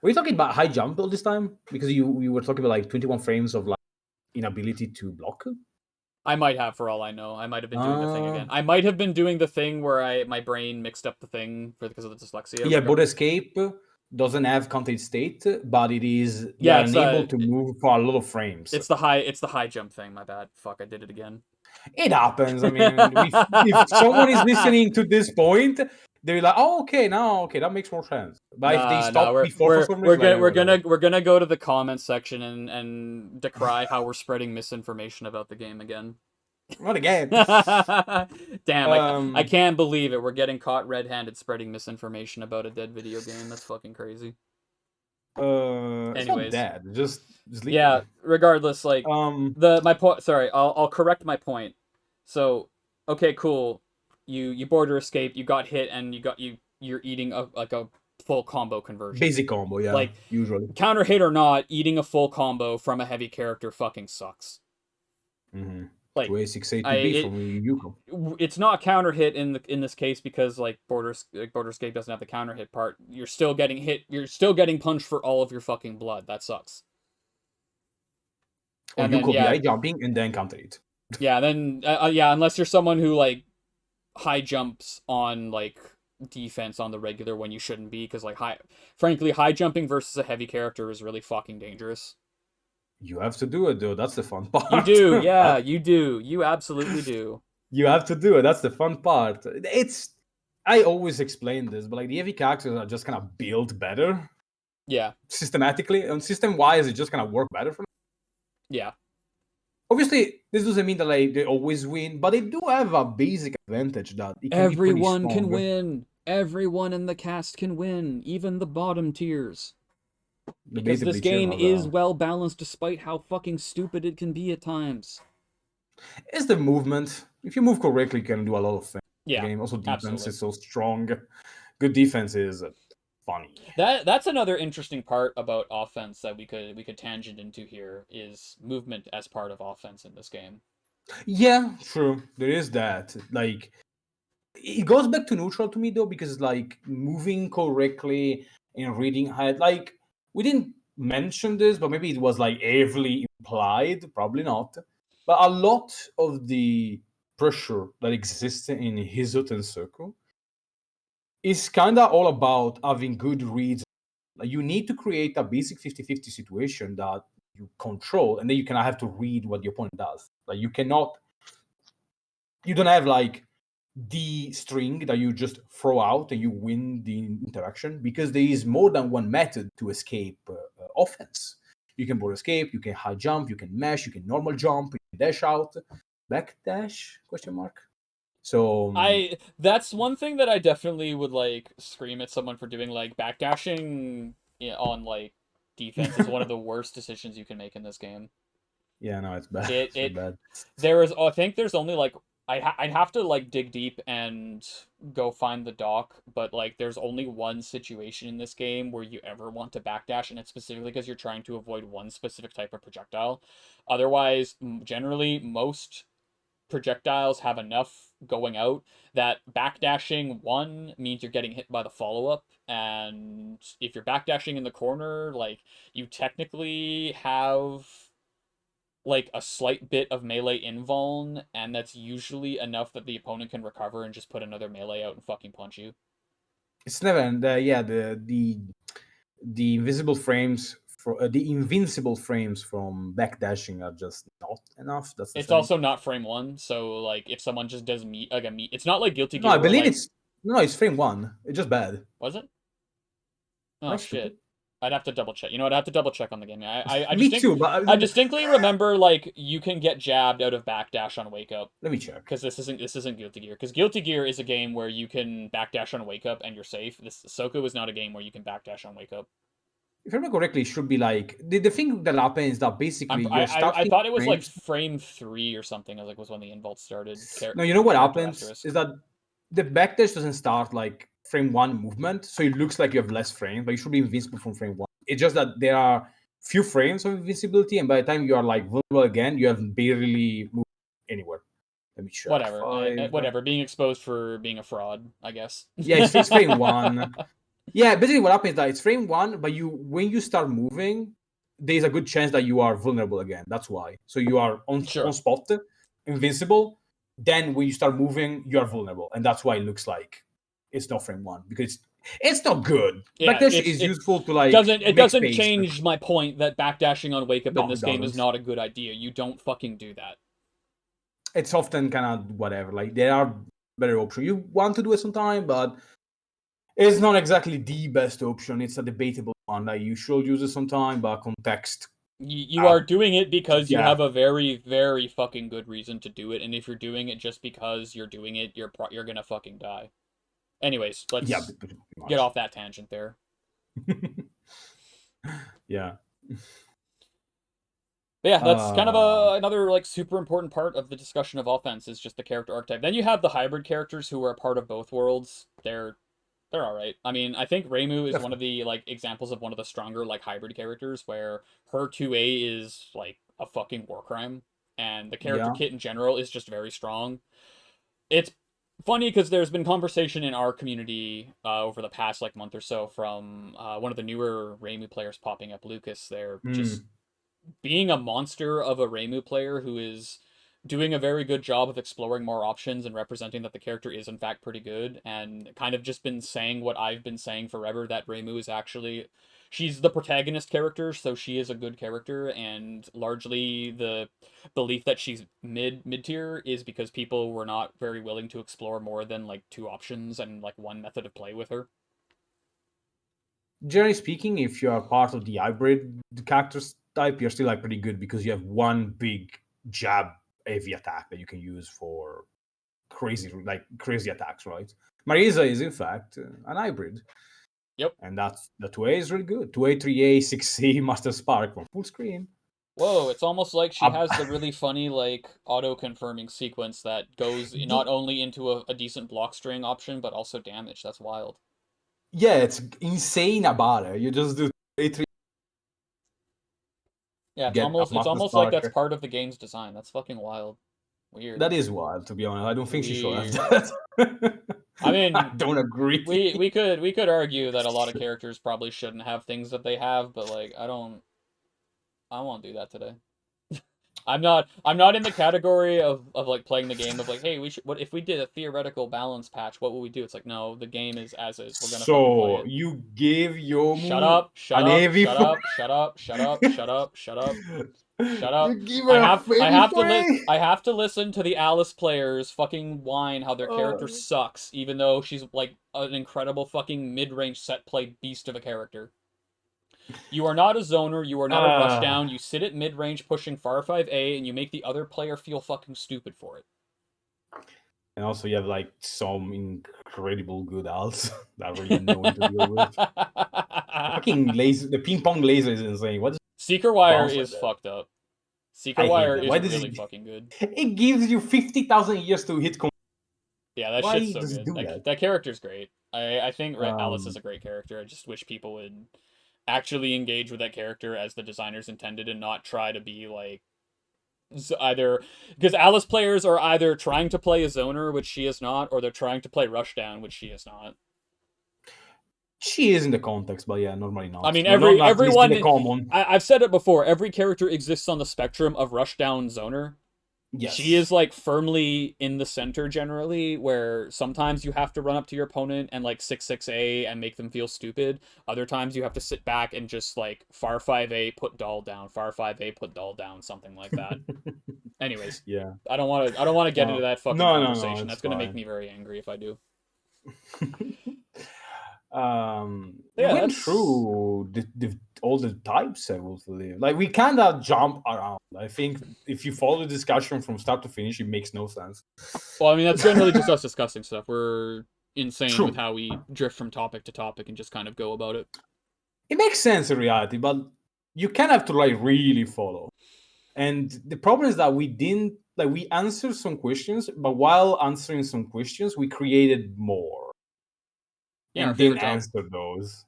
Were you talking about high jump all this time? Because you were talking about like 21 frames of like inability to block? I might have, for all I know. I might have been doing the thing again. I might have been doing the thing where my brain mixed up the thing because of the dyslexia. Yeah, border escape doesn't have counter hit state, but it is unable to move for a lot of frames. It's the high jump thing. My bad. Fuck, I did it again. It happens. I mean, if someone is listening to this point, they're like, oh, okay, now, okay, that makes more sense. But if they Nah, stop before for some reason, like, whatever. we're gonna go to the comments section and decry how we're spreading misinformation about the game again. Not again. Damn, I can't believe it. We're getting caught red-handed spreading misinformation about a dead video game. That's fucking crazy. It's not Anyways, dead. Just sleeping. yeah. Regardless, like my point. Sorry, I'll correct my point. So, okay, cool. You border escape. You got hit, and you're eating a full combo conversion. Basic combo, yeah. Like usually counter hit or not, eating a full combo from a heavy character fucking sucks. Mm-hmm. Like 2A6A2B from Yuko. It's not counter hit in this case because like border escape doesn't have the counter hit part. You're still getting hit. You're still getting punched for all of your fucking blood. That sucks. Or And Yuko then, yeah, BI jumping and then counter it. Yeah, then yeah, unless you're someone who like high jumps on like defense on the regular when you shouldn't be, because like frankly, high jumping versus a heavy character is really fucking dangerous. You have to do it though. That's the fun part. You do, yeah, you do. You absolutely do. You have to do it. That's the fun part. I always explain this, but like the heavy characters are just kind of built better. Yeah. Systematically and system wise, it just kind of work better for them. Yeah. Obviously, this doesn't mean that like they always win, but they do have a basic advantage that it can everyone be can win. Everyone in the cast can win, even the bottom tiers. Because this game is well balanced despite how fucking stupid it can be at times. It's the movement. If you move correctly, you can do a lot of things. Yeah. The game. Also, defense absolutely. is so strong. Good defense is funny. That's another interesting part about offense that we could tangent into here is movement as part of offense in this game. Yeah, true. There is that. Like, it goes back to neutral to me though, because like moving correctly and reading height, like we didn't mention this, but maybe it was like heavily implied, probably not. But a lot of the pressure that exists in Hizut and Soku is kind of all about having good reads. Like you need to create a basic 50-50 situation that you control, and then you kind of have to read what your opponent does. Like you don't have like the string that you just throw out and you win the interaction, because there is more than one method to escape offense. You can board escape, you can high jump, you can mash, you can normal jump, you can dash out, backdash, question mark. So that's one thing that I definitely would like scream at someone for doing. Like backdashing on like defense is one of the worst decisions you can make in this game. Yeah, no, it's bad. It's bad. I think there's only like I'd have to like dig deep and go find the doc, but like there's only one situation in this game where you ever want to backdash, and it's specifically because you're trying to avoid one specific type of projectile. Otherwise, generally most projectiles have enough going out that backdashing one means you're getting hit by the follow-up, and if you're backdashing in the corner, like you technically have like a slight bit of melee invuln, and that's usually enough that the opponent can recover and just put another melee out and fucking punch you. It's never the invisible frames for the invincible frames from backdashing are just not enough. It's also not frame one, so like if someone just does meat, it's not like Guilty Gear. No, I believe like, it's frame one. It's just bad. Was it? Oh shit. Stupid. I'd have to double check. You know what? I'd have to double check on the game. Me too, but I distinctly remember like you can get jabbed out of backdash on Wake Up. Let me check. Because this isn't Guilty Gear. Because Guilty Gear is a game where you can backdash on Wake Up and you're safe. This Soku is not a game where you can backdash on Wake Up. If I remember correctly, it should be like the thing that happens is that basically I thought it was like frame 3 or something. I was like was when the invult started. No, you know what happens is that the backdash doesn't start like frame 1 movement, so it looks like you have less frames, but you should be invincible from frame 1. It's just that there are few frames of invincibility, and by the time you are like vulnerable again, you have barely moved anywhere. Let me check. Whatever. Being exposed for being a fraud, I guess. Yeah, it's frame 1. Yeah, basically what happens is that it's frame 1, but when you start moving, there's a good chance that you are vulnerable again. That's why. So you are on spot, invincible. Then when you start moving, you are vulnerable, and that's why it looks like it's not frame 1, because it's not good. Yeah, backdash is useful to like. It doesn't change my point that backdashing on Wake Up in this game is not a good idea. You don't fucking do that. It's often kind of whatever. Like there are better options. You want to do it sometime, but It's not exactly the best option. It's a debatable one. Like, you should use it sometime, but context. You are doing it because you Yeah. have a very, very fucking good reason to do it, and if you're doing it just because you're doing it, you're gonna fucking die. Anyways, Yeah, let's pretty get much. off that tangent there. Yeah. But yeah, that's kind of Um, another like super important part of the discussion of offense is just the character archetype. Then you have the hybrid characters who are a part of both worlds. They're all right. I mean, I think Reimu is one of the like examples of one of the stronger like hybrid characters where her 2A is like a fucking war crime, and the character yeah. kit in general is just very strong. It's funny because there's been conversation in our community over the past like month or so from one of the newer Reimu players popping up, Lucas. They're just Mm. being a monster of a Reimu player who is doing a very good job of exploring more options and representing that the character is in fact pretty good, and kind of just been saying what I've been saying forever, that Reimu is actually, she's the protagonist character, so she is a good character, and largely the belief that she's mid tier is because people were not very willing to explore more than like two options and like one method of play with her. Generally speaking, if you are part of the hybrid character type, you're still like pretty good because you have one big jab heavy attack that you can use for crazy attacks, right? Marisa is in fact an hybrid. Yep. And that's the 2A is really good. 2A, 3A, 6C, Master Spark from full screen. Whoa, it's almost like she Up. has the really funny, like, auto-confirming sequence that goes not only into a decent block string option, but also damage. That's wild. Yeah, it's insane about it. You just do 2A, 3 Yeah, get a it's Master almost like Spark. that's part of the game's design. That's fucking wild. Weird. That is wild, to be honest. I don't think she should have Weird. that. I I mean, don't agree. we could argue that a lot of characters probably shouldn't have things that they have, but like I won't do that today. I'm not in the category of like playing the game of like, hey, we should, what if we did a theoretical balance patch, what would we do? It's like, no, the game is as is. We're gonna fucking play So it. you gave Shut Yomu up, shut an up, heavy shut foot. up, shut up, shut up, shut up, shut up, shut You up. give I her a have I heavy have to foot. I have to listen to the Alice players fucking whine how their character sucks, even though she's like an incredible fucking mid-range set play beast of a character. You are not a zoner, you are not a Uh, rushdown, you sit at mid-range pushing far 5A and you make the other player feel fucking stupid for it. and also, you have like some incredible good alts that are really annoying to deal with. The fucking laser, the ping pong laser is insane. What does Seeker it Wire bounce like is that? fucked up. Seeker I hate Wire that. is Why does really it? fucking good. It gives you 50,000 years to hit. Yeah, that shit's Why so does it good. do that? That character's great. I think Alice is Um, a great character. I just wish people would actually engage with that character as the designers intended and not try to be like either, because Alice players are either trying to play a zoner, which she is not, or they're trying to play Rushdown, which she is not. she is in the context, but yeah, normally I not. mean, No, not at least in everyone. the common. I've said it before. Every character exists on the spectrum of Rushdown zoner. She Yes. is like firmly in the center generally, where sometimes you have to run up to your opponent and like 6-6A and make them feel stupid. Other times you have to sit back and just like far 5A, put doll down, far 5A, put doll down, something like that. Anyways, Yeah. I don't want to get into that fucking No, conversation. it's That's going to make fine. me very angry if I do. We Yeah, went that's through all the types, I will believe. Like, we kind of jump around. I think if you follow the discussion from start to finish, it makes no sense. well, I mean that's generally just us discussing stuff. We're insane with True. how we drift from topic to topic and just kind of go about it. It makes sense in reality, but you kind of have to like really follow. And the problem is that we didn't like we answered some questions, but while answering some questions, we created more Yeah, our and didn't favorite job. answer those.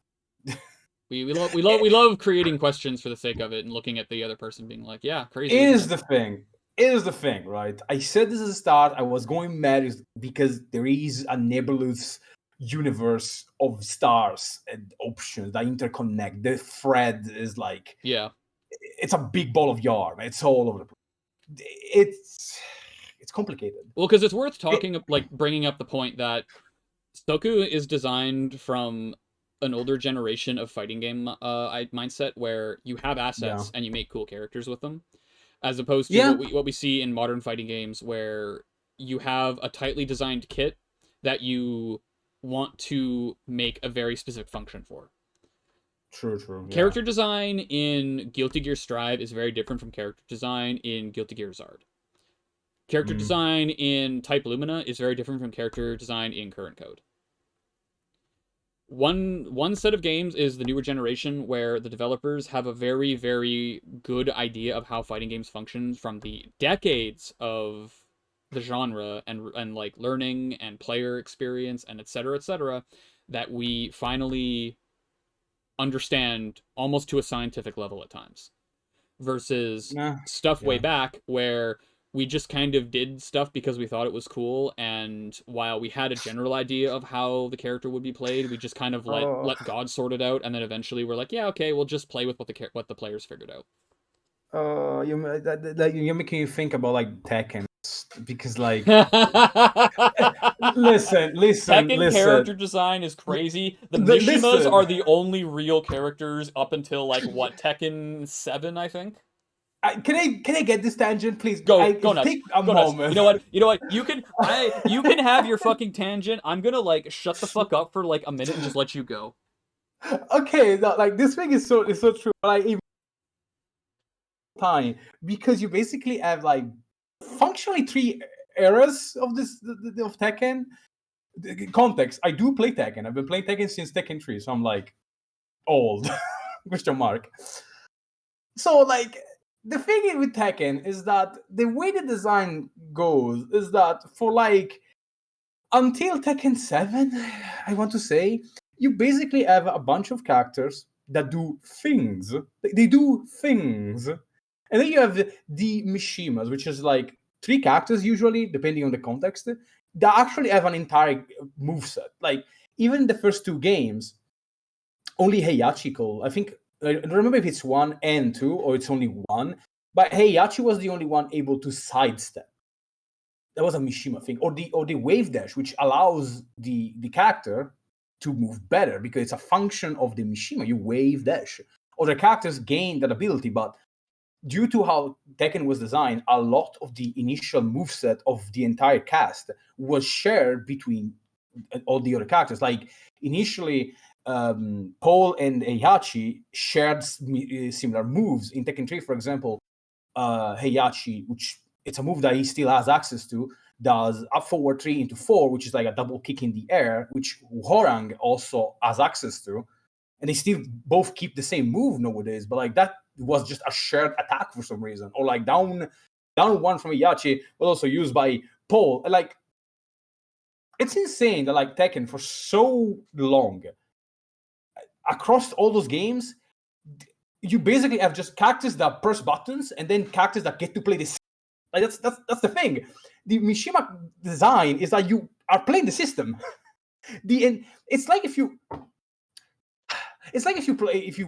We love creating questions for the sake of it and looking at the other person being like, yeah, crazy, isn't Is it? the thing. Is the thing, right? I said this at the start. I was going mad because there is a nebulous universe of stars and options that interconnect. The thread is like Yeah. it's a big ball of yarn. It's all over the place. It's complicated. Well, because it's worth It, talking, like bringing up the point that Soku is designed from an older generation of fighting game mindset where you have yeah, assets and you make cool characters with them, as opposed to yeah, what we see in modern fighting games where you have a tightly designed kit that you want to make a very specific function for. True. Yeah. Character design in Guilty Gear Strive is very different from character design in Guilty Gear Zard. Character design in Type Lumina is very different from character design in current code. One set of games is the newer generation, where the developers have a very, very good idea of how fighting games function from the decades of the genre and like learning and player experience and etc., that we finally understand almost to a scientific level at times, versus stuff way back where we just kind of did stuff because we thought it was cool, and while we had a general idea of how the character would be played, we just kind of let God sort it out, and then eventually we're like, yeah, okay, we'll just play with what the players figured out. You're making me think about like Tekken, because like listen. Tekken character design is crazy. The Mishimas are the only real characters up until like what, Tekken 7, I think. Can I get this tangent, please? Go nuts. Take a moment. Nuts. You know what? You can have your fucking tangent. I'm gonna like shut the fuck up for like a minute and just let you go. Okay, like this thing is so true. Like even time, because you basically have like functionally 3 eras of of Tekken. Context: I do play Tekken. I've been playing Tekken since Tekken 3, so I'm like old. Question mark. So like, the thing with Tekken is that the way the design goes is that for like until Tekken 7, I want to say, you basically have a bunch of characters that do things. They do things. And then you have the Mishimas, which is like 3 characters usually, depending on the context, that actually have an entire moveset. Like, even the first 2 games, only Heihachi I think, I don't remember if it's 1 and 2 or it's only 1, but Heihachi was the only one able to sidestep. That was a Mishima thing. Or the wave dash, which allows the character to move better because it's a function of the Mishima. You wave dash. Other characters gain that ability, but due to how Tekken was designed, a lot of the initial moveset of the entire cast was shared between all the other characters. Like, initially, Paul and Heihachi shared similar moves. In Tekken 3, for example, Heihachi, which it's a move that he still has access to, does up forward 3 into 4, which is like a double kick in the air, which Horang also has access to. And they still both keep the same move nowadays, but like that was just a shared attack for some reason. Or like down 1 from Heihachi was also used by Paul. Like, it's insane that like Tekken for so long, across all those games, you basically have just characters that press buttons and then characters that get to play this. Like, that's the thing. The Mishima design is that you are playing the system. It's like if you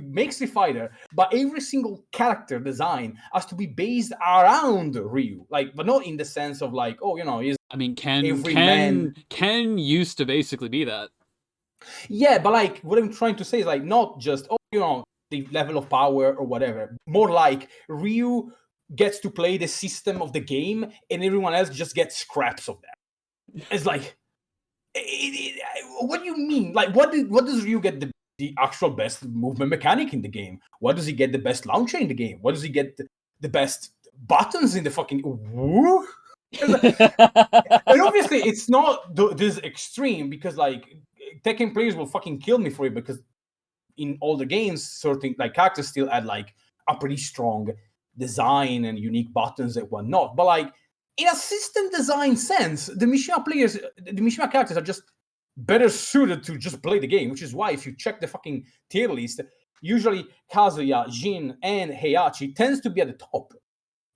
make Street Fighter, but every single character design has to be based around Ryu. Like, but not in the sense of like, oh, you know, he's. I mean, Ken used to basically be that. Yeah, but like what I'm trying to say is like not just, oh, you know, the level of power or whatever. More like Ryu gets to play the system of the game, and everyone else just gets scraps of that. It's like, what do you mean? Like, what does Ryu get the actual best movement mechanic in the game? What does he get the best launcher in the game? What does he get the best buttons in the fucking woo? And obviously, it's not this extreme, because like Tekken players will fucking kill me for it, because in all the games, certain like characters still add like a pretty strong design and unique buttons and whatnot. But like in a system design sense, the Mishima characters are just better suited to just play the game, which is why if you check the fucking tier list, usually Kazuya, Jin, and Heihachi tends to be at the top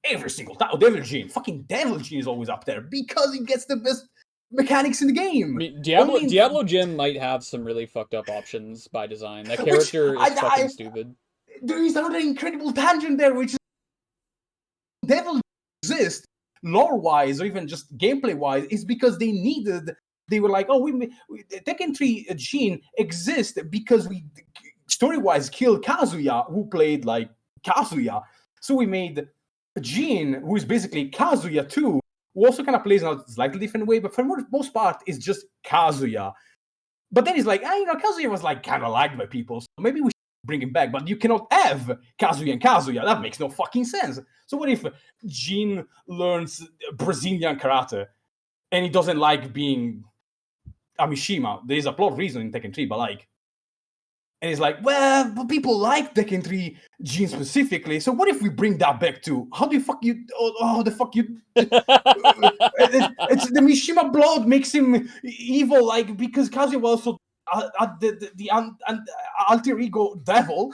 every single time. Oh, Devil Jin is always up there because he gets the best mechanics in the game. I mean, Diablo Jim might have some really fucked up options by design. That character is fucking stupid. There is another incredible tangent there, which is Devil exists lore-wise or even just gameplay-wise is because they were like, oh, Tekken 3 Jin exists because we story-wise killed Kazuya, who played like Kazuya. So we made Jin, who is basically Kazuya too, who also kind of plays in a slightly different way, but for the most part is just Kazuya. But then he's like, Kazuya was like kind of liked by people, so maybe we should bring him back. But you cannot have Kazuya and Kazuya. That makes no fucking sense. So what if Jin learns Brazilian karate and he doesn't like being a Mishima? There is a plot reason in Tekken 3, but like, and he's like, well, but people like Tekken 3 Jin specifically. So what if we bring that back too? How do you fuck you? Oh, the fuck you? It's the Mishima blood makes him evil, like because Kazuya was also the alter ego devil.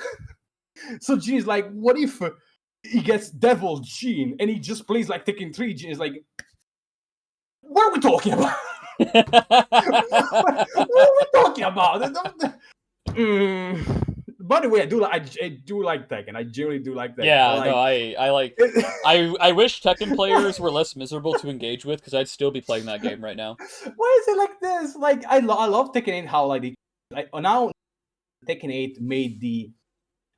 So Jin is like, what if he gets devil Jin and he just plays like Tekken 3? Jin is like, what are we talking about? What are we talking about? By the way, I do like Tekken. I genuinely do like Tekken. Yeah, like, no, I like. I wish Tekken players were less miserable to engage with, because I'd still be playing that game right now. Why is it like this? Like I love Tekken 8. How now Tekken 8 made the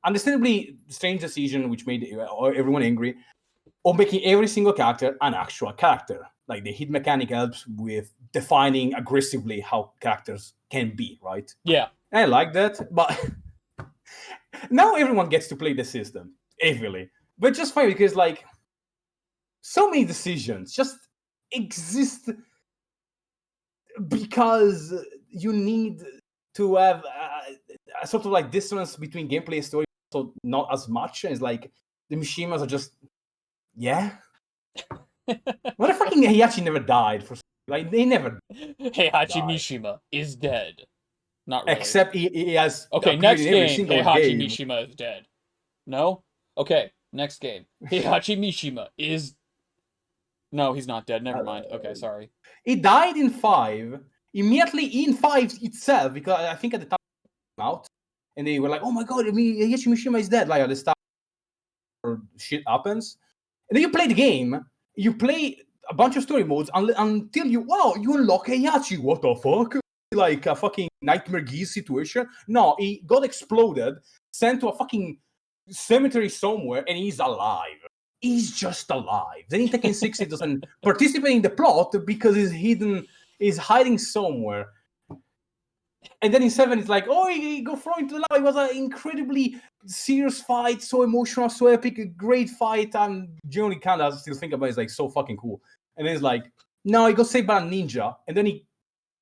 understandably strange decision, which made everyone angry, of making every single character an actual character. Like the hit mechanic helps with defining aggressively how characters can be, right? Yeah. I like that, but now everyone gets to play the system heavily. But just funny because like so many decisions just exist because you need to have a sort of like dissonance between gameplay and story. So not as much as like the Mishimas are just What if fucking Heihachi never died for like they never Heihachi died. Mishima is dead. Not really. Except he has okay, next game Heihachi Mishima is dead. No? Okay, next game. Heihachi Mishima is No, he's not dead. Never mind. Okay, sorry. He died in 5. Immediately in 5 itself, because I think at the time it came out, and they were like, "Oh my god, Heihachi Mishima is dead!" Like at the start, shit happens, and then you play the game. You play a bunch of story modes until you unlock Heihachi. What the fuck? Like a fucking Nightmare Geese situation? No, he got exploded, sent to a fucking cemetery somewhere, and he's alive. He's just alive. Then in Tekken 6, he doesn't participate in the plot because he's hiding somewhere. And then in 7, it's like, oh, he go throw into the lava. It was an incredibly serious fight, so emotional, so epic, a great fight. I'm generally kind of still think about it, it's like so fucking cool. And then it's like, no, he got saved by a ninja. And then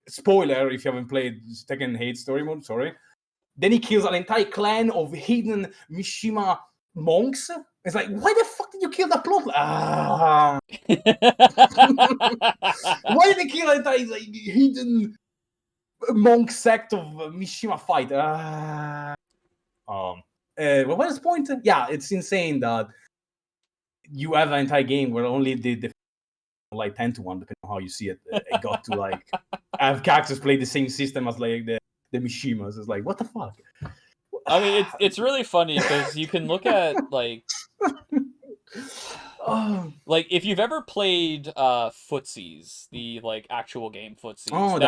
spoiler if you haven't played Tekken 8 story mode, sorry. Then he kills an entire clan of hidden Mishima monks. It's like, why the fuck did you kill that plot? Why did they kill an entire hidden monk sect of Mishima fight? What was the point? Yeah, it's insane that you have an entire game where only the like 10 to 1, depending on how you see it. It got to like have characters play the same system as like the Mishimas. It's like, what the fuck? I mean, it's really funny because you can look at like like if you've ever played Footsies, the like actual game Footsies,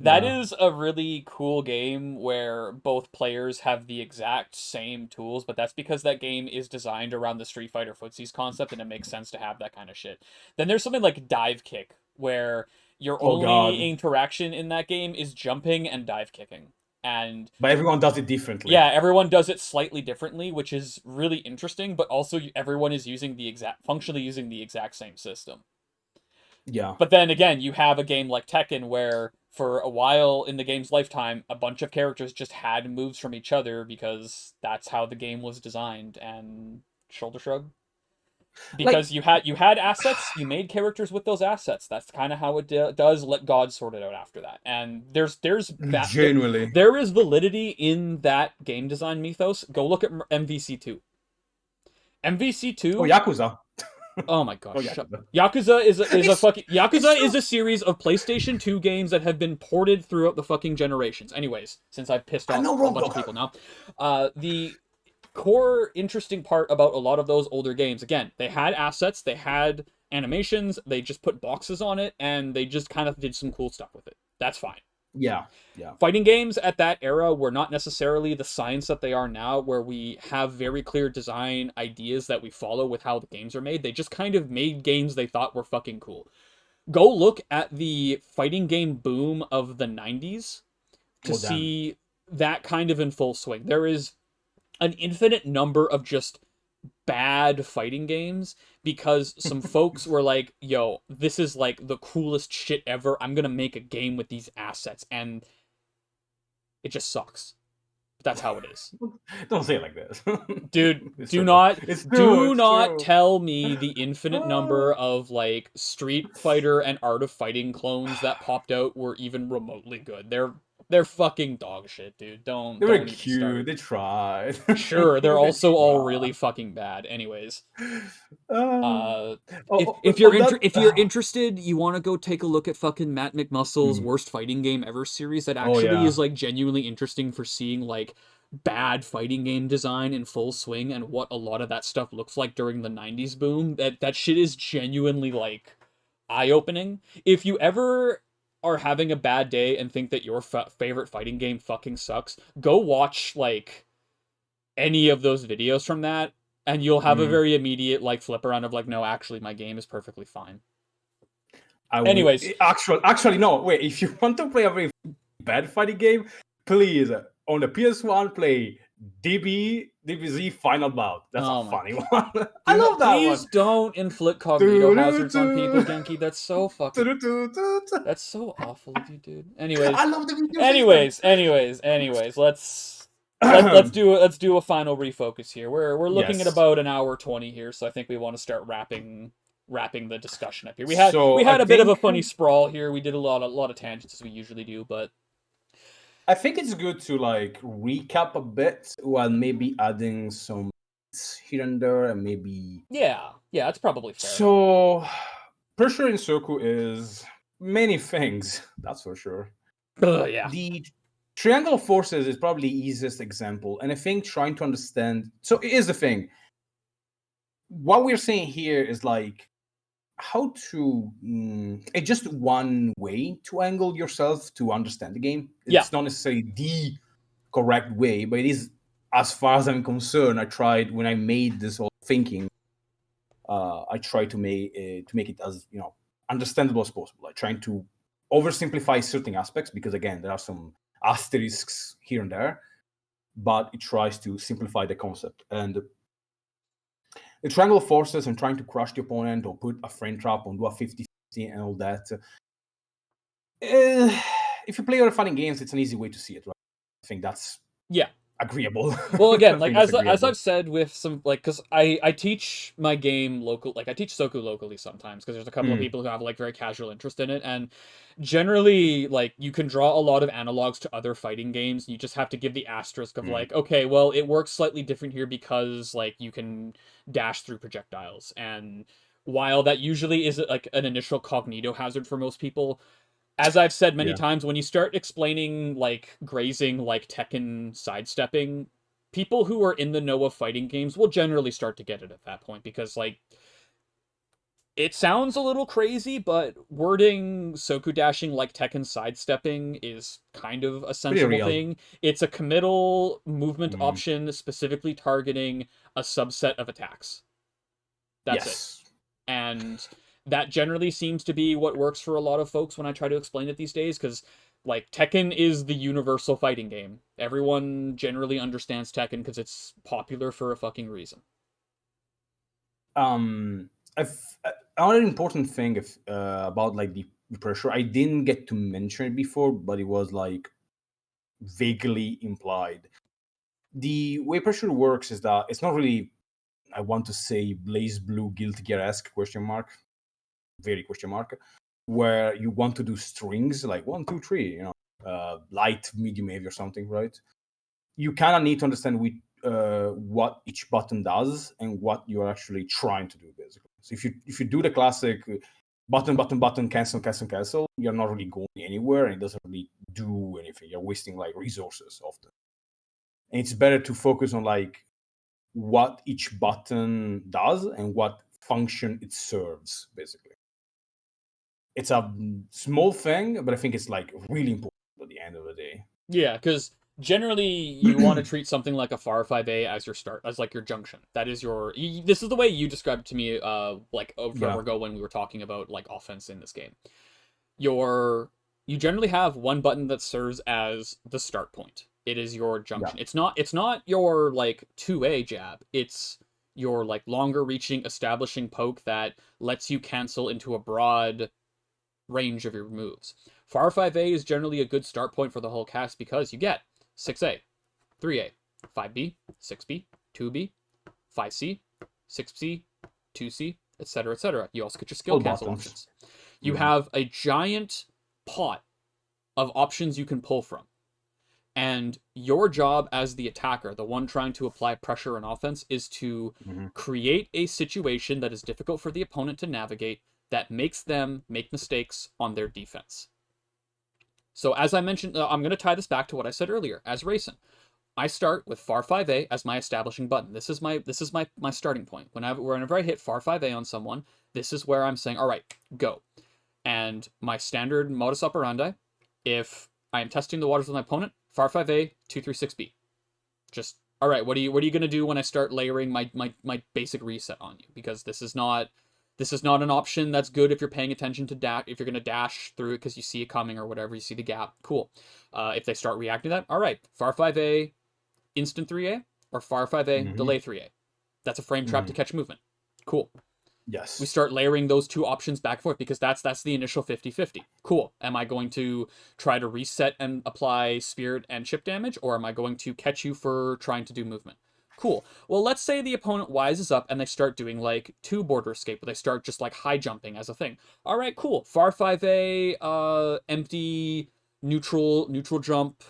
that is a really cool game where both players have the exact same tools, but that's because that game is designed around the Street Fighter Footsies concept, and it makes sense to have that kind of shit. Then there's something like Dive Kick, where your only interaction in that game is jumping and dive kicking. But everyone does it differently. Yeah, everyone does it slightly differently, which is really interesting, but also everyone is functionally using the exact same system. Yeah. But then again, you have a game like Tekken where for a while in the game's lifetime, a bunch of characters just had moves from each other because that's how the game was designed, and shoulder shrug. Because like, you had assets, you made characters with those assets. That's kind of how it does. Let God sort it out after that. And there's that, genuinely there is validity in that game design mythos. Go look at MVC2. MVC2. Oh, Yakuza. Oh my gosh. Yakuza is a series of PlayStation 2 games that have been ported throughout the fucking generations. Anyways, since I've pissed off a bunch of people now, the core interesting part about a lot of those older games, again, they had assets, they had animations, they just put boxes on it, and they just kind of did some cool stuff with it. That's fine. Yeah. Fighting games at that era were not necessarily the science that they are now, where we have very clear design ideas that we follow with how the games are made. They just kind of made games they thought were fucking cool. Go look at the fighting game boom of the 90s. to Oh damn. see that kind of in full swing. There is an infinite number of just bad fighting games because some folks were like, yo, this is like the coolest shit ever. I'm gonna make a game with these assets, and it just sucks. That's how it is. Don't say it like this. Dude, It's do true. not It's true. do It's not true. tell me the infinite number Ah. of like Street Fighter and Art of Fighting clones that popped out were even remotely good. They're fucking dog shit, dude. They were Don't even cute. start. They tried. Sure, they're They also all really tried. fucking bad. Anyways, Uh, uh if on that, if you're interested, you want to go take a look at fucking Matt McMuscle's mm, Worst Fighting Game Ever series. That oh actually yeah, is like genuinely interesting for seeing like bad fighting game design in full swing and what a lot of that stuff looks like during the 90s boom. That shit is genuinely like eye-opening. If you ever are having a bad day and think that your favorite fighting game fucking sucks, go watch like any of those videos from that, and you'll have a mm, very immediate like flip around of like, no, actually my game is perfectly fine. I will. Anyways, Actually, no. Wait, if you want to play a very bad fighting game, please on the PS1 play DBZ Final Bout. That's a oh my funny god. one. I Do not, love that one. please don't inflict cognito hazards on people, Doo-doo-doo. Genki. That's so fucking, Doo-doo-doo-doo. that's so awful of you, dude. I Anyways, love the video system. let's do a final refocus here. We're looking at Yes. about an hour 20 here, so I think we want to start wrapping the discussion up here. We So I had a bit of a think funny sprawl here. We did a lot of tangents as we usually do, but I think it's good to like recap a bit while maybe adding some here and there and maybe yeah, that's probably fair. so pressure in Soku is many things, that's for sure. Yeah. The triangle of forces is probably the easiest example, and I think trying to understand. So here's the thing: what we're saying here is like how to. It's just one way to angle yourself to understand the game. Yeah. It's not necessarily the correct way, but it is, as far as I'm concerned. I tried when I made this whole thinking. I tried to make it as understandable as possible. Like trying to oversimplify certain aspects because again there are some asterisks here and there, but it tries to simplify the concept. And the triangle of forces and trying to crush the opponent or put a frame trap or do a 50-50 and all that. If you play other fighting games, it's an easy way to see it, right? I think that's Yeah. agreeable. Well, again, I like think that's as agreeable. I've said with some like, because I teach my game local, like I teach Soku locally sometimes because there's a couple of Mm, people who have like very casual interest in it, and generally like you can draw a lot of analogs to other fighting games. You just have to give the asterisk of mm, like, okay, well it works slightly different here because like you can dash through projectiles, and while that usually is like an initial cognito hazard for most people, as I've said many yeah. times, when you start explaining like grazing, like Tekken sidestepping, people who are in the know of fighting games will generally start to get it at that point because like it sounds a little crazy, but wording Soku dashing like Tekken sidestepping is kind of a Pretty sensible real. thing. It's a committal movement Mm, option specifically targeting a subset of attacks. That's it. yes. And that generally seems to be what works for a lot of folks when I try to explain it these days, because like Tekken is the universal fighting game. Everyone generally understands Tekken because it's popular for a fucking reason. um Another important thing about like the pressure, I didn't get to mention it before, but it was like vaguely implied. The way pressure works is that it's not really, I want to say, Blaze Blue Guilty Gear-esque question mark, very question mark, where you want to do strings like 1 2 3, light medium heavy or something, right? You kind of need to understand what each button does and what you're actually trying to do, basically. So if you do the classic button, cancel, you're not really going anywhere, and it doesn't really do anything. You're wasting like resources often. And it's better to focus on like what each button does and what function it serves, basically. It's a small thing, but I think it's like really important at the end of the day. Yeah, because generally you want to treat something like a Far 5A as your start, as like your junction. That is your. This is the way you described it to me, like forever Yeah. ago when we were talking about like offense in this game. Your you generally have one button that serves as the start point. It is your Yeah. junction. It's not your like 2A jab. It's your like longer reaching establishing poke that lets you cancel into a broad range of your moves. Far 5A is generally a good start point for the whole cast because you get 6A, 3A, 5B, 6B, 2B, 5C, 6C, 2C, etc., etc. You also get your skill All cancel buttons. options. You have a giant pot of options you can pull from. And your job as the attacker, the one trying to apply pressure and offense, is to Mm-hmm. create a situation that is difficult for the opponent to navigate that makes them make mistakes on their defense. So as I mentioned, I'm going to tie this back to what I said earlier. As Rayson, I start with far 5A as my establishing button. This is my starting point. Whenever I hit far 5A on someone, this is where I'm saying, all right, go. And my standard modus operandi, if I am testing the waters with my opponent, far 5A, 236B. Just all right, what are you gonna do when I start layering my basic reset on you? Because this is not an option that's good if you're paying attention to dash, if you're gonna dash through it because you see it coming or whatever, you see the gap. Cool. If they start reacting to that, all right, far 5A, instant 3A, or far 5A, Mm-hmm. delay 3A. That's a frame trap Mm-hmm. to catch movement. Cool. We Yes. start layering those two options back and forth because that's the initial 50-50. Cool. Am I going to try to reset and apply spirit and chip damage, or am I going to catch you for trying to do movement? Cool. Well, let's say the opponent wises up and they start doing like two border escape, where they start just like high jumping as a thing. All right, cool. Far 5A, empty, neutral jump,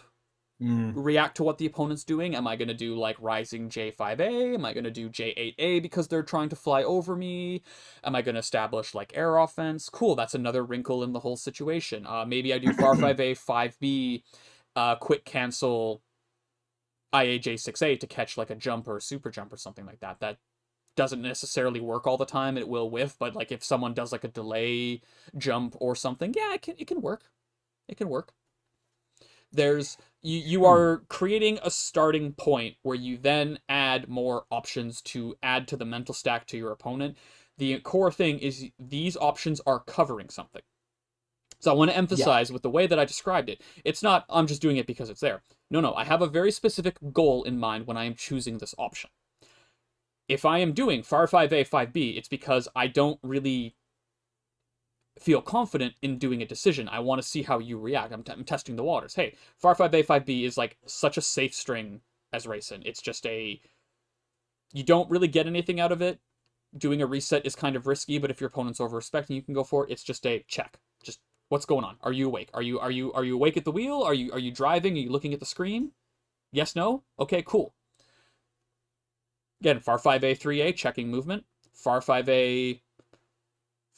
Mm. react to what the opponent's doing. Am I going to do like rising J5A? Am I going to do J8A because they're trying to fly over me? Am I going to establish like air offense? Cool, that's another wrinkle in the whole situation. Maybe I do far 5A, 5B, quick cancel IAJ6A to catch like a jump or a super jump or something like that. That doesn't necessarily work all the time. It will whiff, but like if someone does like a delay jump or something, yeah, it can work. It can work. There's you are creating a starting point where you then add more options to add to the mental stack to your opponent. The core thing is these options are covering something. So I want to Yeah. emphasize with the way that I described it, it's not I'm just doing it because it's there. No, I have a very specific goal in mind when I am choosing this option. If I am doing far 5A, 5B, it's because I don't really feel confident in doing a decision. I want to see how you react. I'm testing the waters. Hey, far 5A, 5B is like such a safe string as racing. It's just you don't really get anything out of it. Doing a reset is kind of risky, but if your opponent's over respecting, you can go for it. It's just a check. Just what's going on? Are you awake? Are you awake at the wheel? Are you driving? Are you looking at the screen? Yes, no? Okay, cool. Again, far 5A, 3A, checking movement. Far 5A,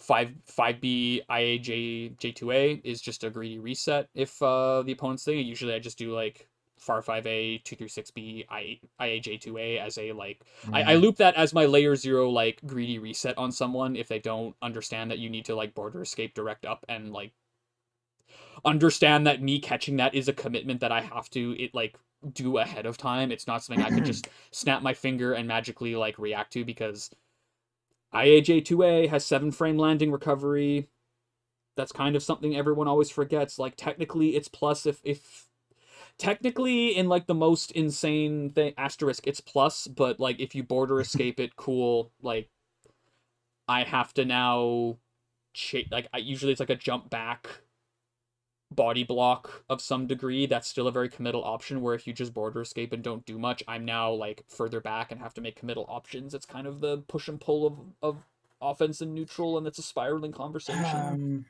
5B IAJ J2A is just a greedy reset if the opponent's thing. Usually I just do like far 5A 236B IAJ2A as a like I Mm. loop that as my layer 0 like greedy reset on someone if they don't understand that you need to like border escape direct up and like understand that me catching that is a commitment that I have to it like do ahead of time. It's not something I could just snap my finger and magically like react to because IAJ2A has 7 frame landing recovery. That's kind of something everyone always forgets. Like technically it's plus if technically in like the most insane thing asterisk it's plus, but like if you border escape it, cool. Like I have to now like usually it's like a jump back body block of some degree. That's still a very committal option where if you just border escape and don't do much, I'm now like further back and have to make committal options. It's kind of the push and pull of offense and neutral, and it's a spiraling conversation. Um,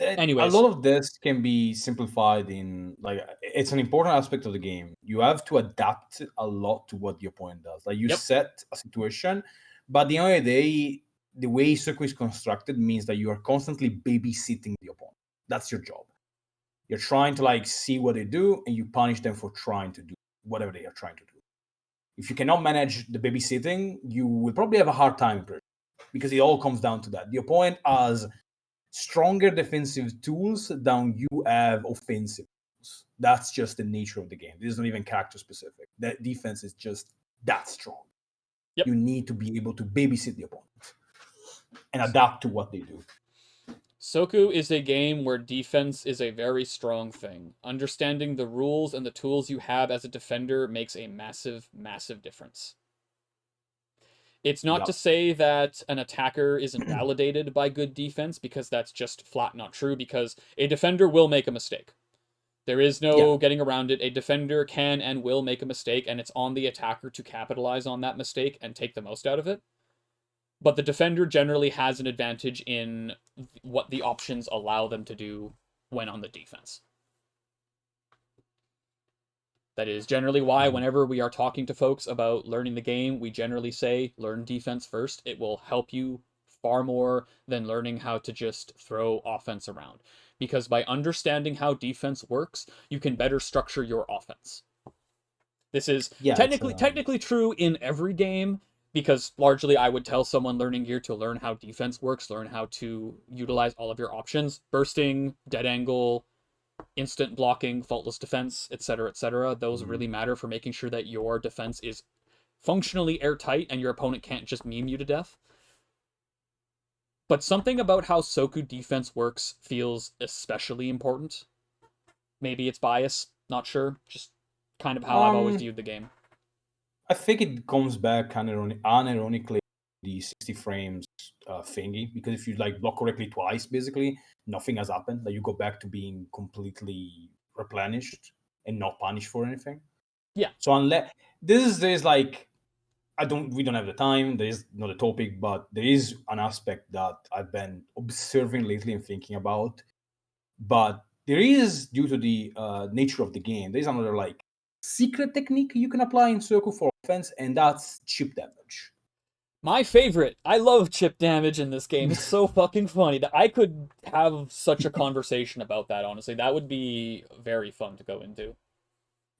a Anyways, lot of this can be simplified in like it's an important aspect of the game. You have to adapt a lot to what the opponent does. Like you yep. set a situation, but at the end of the day, the way soku is constructed means that you are constantly babysitting the opponent. That's your job. You're trying to like see what they do, and you punish them for trying to do whatever they are trying to do. If you cannot manage the babysitting, you will probably have a hard time because it all comes down to that. The opponent has stronger defensive tools than you have offensive tools. That's just the nature of the game. This is not even character specific. That defense is just that strong. Yep. You need to be able to babysit the opponent and adapt to what they do. Soku is a game where defense is a very strong thing. Understanding the rules and the tools you have as a defender makes a massive, massive difference. It's not to Yep. say that an attacker isn't validated by good defense, because that's just flat not true, because a defender will make a mistake. There is Yeah. no getting around it. A defender can and will make a mistake, and it's on the attacker to capitalize on that mistake and take the most out of it. But the defender generally has an advantage in what the options allow them to do when on the defense. That is generally why, Um, whenever we are talking to folks about learning the game, we generally say learn defense first. It will help you far more than learning how to just throw offense around. Because by understanding how defense works, you can better structure your offense. This is yeah, it's technically true in every game, because largely I would tell someone learning gear to learn how defense works, learn how to utilize all of your options, bursting, dead angle, instant blocking, faultless defense, etc., etc. Those mhm. really matter for making sure that your defense is functionally airtight and your opponent can't just meme you to death. But something about how Soku defense works feels especially important. Maybe it's bias, not sure. Just kind of how I've always um viewed the game. I think it comes back kind of unironically the 60 frames thingy, because if you like block correctly twice, basically nothing has happened. Like you go back to being completely replenished and not punished for anything. Yeah. So unless there's like we don't have the time. There is not a topic, but there is an aspect that I've been observing lately and thinking about. But there is, due to the nature of the game, there is another like secret technique you can apply in Circle for offense, and that's chip damage. My favorite. I love chip damage in this game. It's so fucking funny. I could have such a conversation about that, honestly. That would be very fun to go into.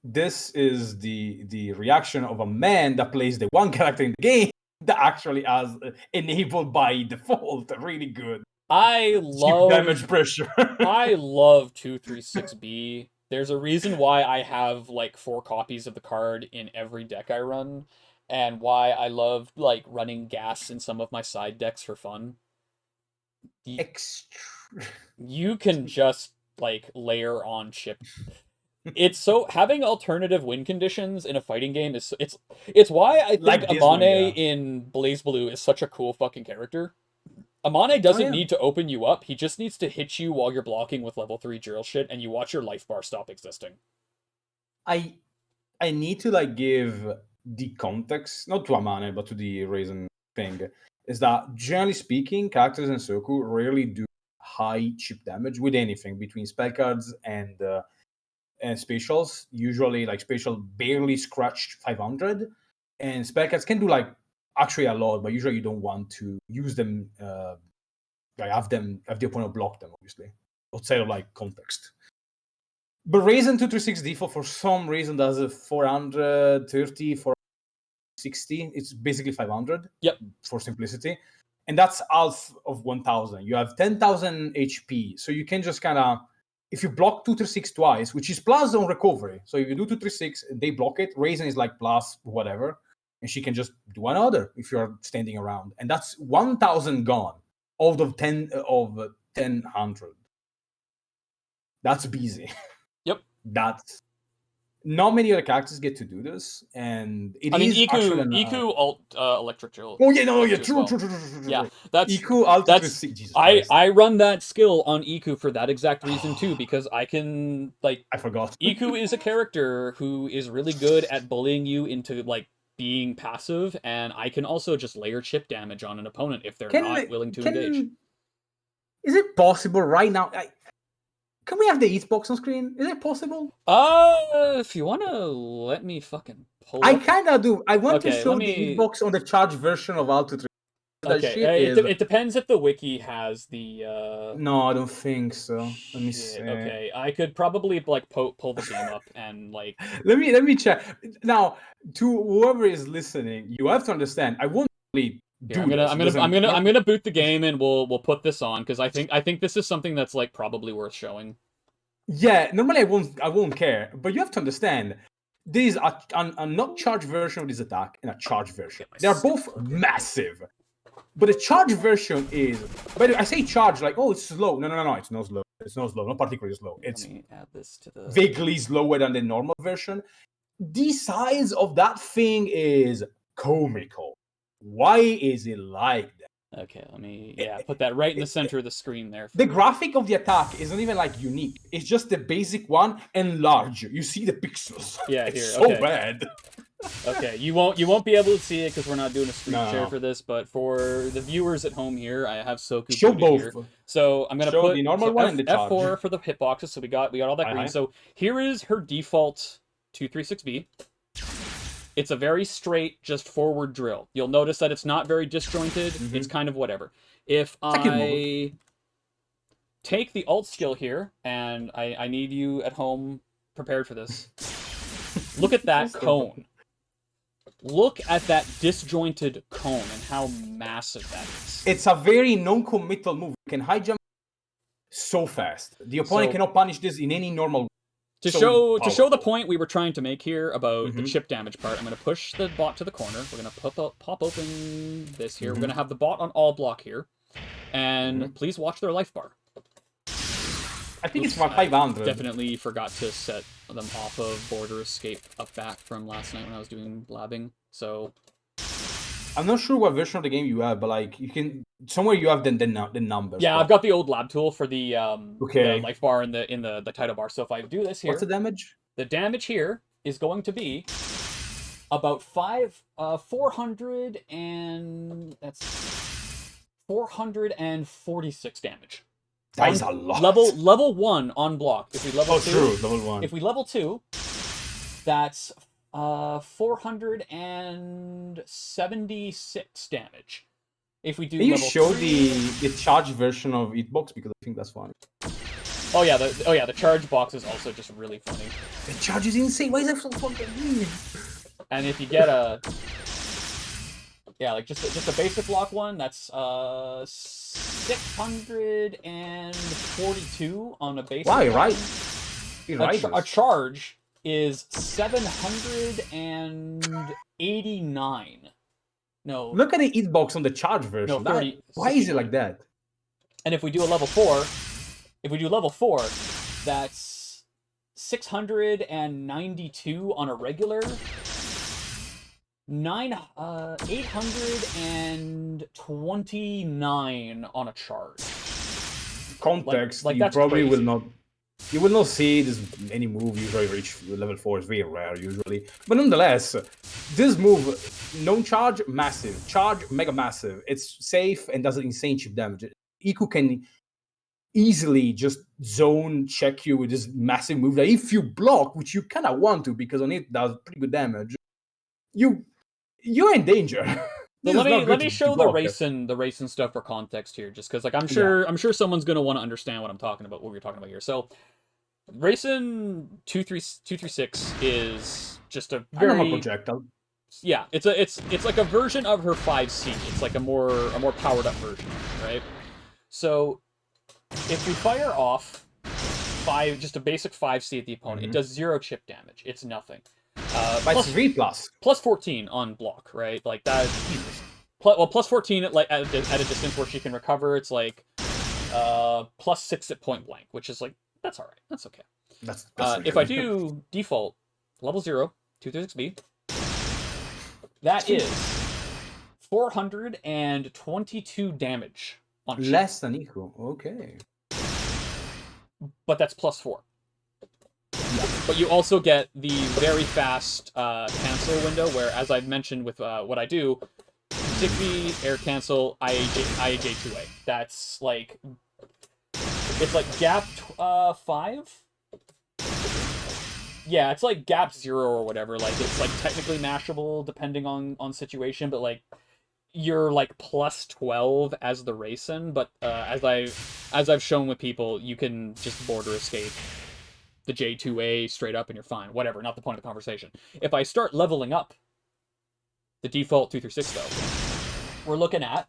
This is the reaction of a man that plays the one character in the game that actually has enabled by default really good I chip damage love pressure. I love 236B. There's a reason why I have like 4 copies of the card in every deck I run, and why I love like running gas in some of my side decks for fun. Extra. You can just like layer on chip. It's so having alternative win conditions in a fighting game is it's why I think Like this one, Amane yeah. in Blaze Blue is such a cool fucking character. Amane Oh doesn't yeah. need to open you up. He just needs to hit you while you're blocking with level 3 drill shit, and you watch your life bar stop existing. I I need to like give the context, not to Amane, but to the reason thing, is that generally speaking, characters in Soku rarely do high chip damage with anything between spell cards and specials. Usually, like special barely scratched 500, and spell cards can do like actually a lot, but usually you don't want to use them. Like have the opponent block them, obviously, outside of like context. But Ryzen 236 default for some reason does a 430, 460. It's basically 500. Yep. For simplicity. And that's half of 1000. You have 10,000 HP. So you can just kind of, if you block 236 twice, which is plus on recovery. So if you do 236 and they block it, Ryzen is like plus whatever. And she can just do another if you're standing around. And that's 1000 gone out of 1000. That's busy. Yep. That's not many other characters get to do this, and it I mean, is actually Iku alt electric drill. oh yeah, no, yeah, as true, well. true, true, true, true, Yeah, true. that's Iku alt that's Jesus Christ. I run that skill on Iku for that exact reason too, because I can like I forgot. Iku is a character who is really good at bullying you into like being passive, and I can also just layer chip damage on an opponent if they're not willing to engage. Is it possible right now? Can we have the Eatbox on screen? Is it possible? If you wanna let me fucking pull I up. kind of do. I want to Okay, show let the me. Eatbox on the charged version of Alto 3. That Okay, shit is. it depends if the wiki has the. No, I don't think so. Let me see. Shit, okay, I could probably like pull the game up and like. Let me check. Now, to whoever is listening, you have to understand. I won't really Here, do this. I'm gonna boot the game and we'll put this on, because I think this is something that's like probably worth showing. Yeah, normally I won't care, but you have to understand. There is a not charged version of this attack and a charged version. They are both massive. But the charge version is. By the way, I say charge like, oh, it's slow. No. It's not slow. It's not slow. Not particularly slow. It's Let me add this to the vaguely slower than the normal version. The size of that thing is comical. Why is it like that? Okay, let me put that right in the center of the screen there. The graphic of the attack isn't even like unique. It's just the basic one and large. You see the pixels. Yeah, it's here. so Okay. bad. Okay, you won't be able to see it because we're not doing a screen share for this. But for the viewers at home here, I have Soku Show both. Here. So I'm gonna Show put the normal one and the charge. F4 for the hitboxes. So we got all that green. So here is her default 236B. It's a very straight, just forward drill. You'll notice that it's not very disjointed. Mm-hmm. It's kind of whatever. If I take the alt skill here, and I need you at home prepared for this. Look at that cone. Look at that disjointed cone and how massive that is. It's a very non-committal move. You can high jump so fast. The opponent cannot punish this in any normal way. To show the point we were trying to make here about the chip damage part, I'm going to push the bot to the corner. We're going to pop open this here. We're going to have the bot on all block here. And please watch their life bar. I think it's about 500. Definitely forgot to set them off of border escape up back from last night when I was doing labbing. So I'm not sure what version of the game you have, but like you can somewhere you have the numbers. Yeah, I've got the old lab tool for the life bar in the title bar. So if I do this here, what's the damage? The damage here is going to be about 446 damage. That is a lot. Level 1 on block. If we level 2, true, level 1. If we level 2, that's 476 damage. If we do Can you level show 3, the charge version of Hitbox, because I think that's funny. Oh yeah, the charge box is also just really funny. The charge is insane. Why is that so fucking weird? And if you get just a basic block one, that's 642 on a basic. Wow, you're right. A charge is 789. No. Look at the hitbox on the charge version. No, 30, why is it like that? And if we do a level 4, that's 692 on a regular. 829 on a charge. Context, you probably will not. You will not see this any move usually reach level 4. It's very rare usually, but nonetheless, this move, non-charge, massive, charge, mega massive. It's safe and does insane chip damage. Iku can easily just zone check you with this massive move that if you block, which you kind of want to because on it does pretty good damage, you're in danger. Let me show the racing stuff for context here, just because I'm sure someone's gonna want to understand what I'm talking about, what we're talking about here. So, racing 236 is just a very projectile. Yeah, it's like a version of her 5C. It's like a more powered up version, right? So, if we fire off just a basic 5C at the opponent, it does 0 chip damage. It's nothing. But 3 plus 14 on block, right? Like that. Plus 14 at a distance where she can recover. It's like plus 6 at point blank, which is like that's all right. That's okay. That's if I do default level 0 236B, that is 422 damage on chip. Less than equal. Okay. But that's plus 4. But you also get the very fast cancel window, where, as I've mentioned with what I do, 60 air cancel, IAJ2A. That's like, it's like gap 5? Yeah, it's like gap 0 or whatever. Like, it's like technically mashable depending on situation, but like, you're like plus 12 as the racing, but as I've shown with people, you can just border escape the J2A straight up and you're fine. Whatever, not the point of the conversation. If I start leveling up the default 236 though, we're looking at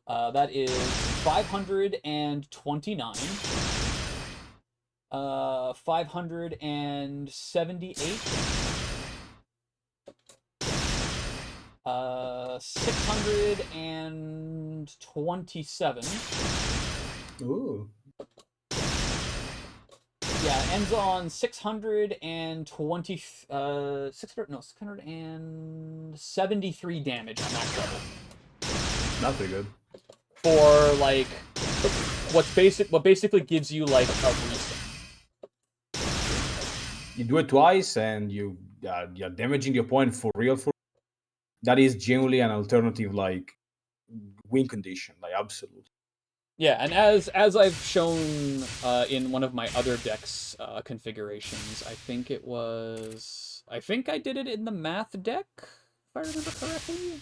that is 529, 578, 627. Ooh. Yeah, it ends on 620, 600, no, 673 damage at max level. Not very good. For, like, what basically gives you, like, a reset. You do it twice, and you're damaging the opponent for real. That is generally an alternative, like win condition, like absolutely. Yeah, and as I've shown in one of my other decks configurations, I think I did it in the math deck, if I remember correctly.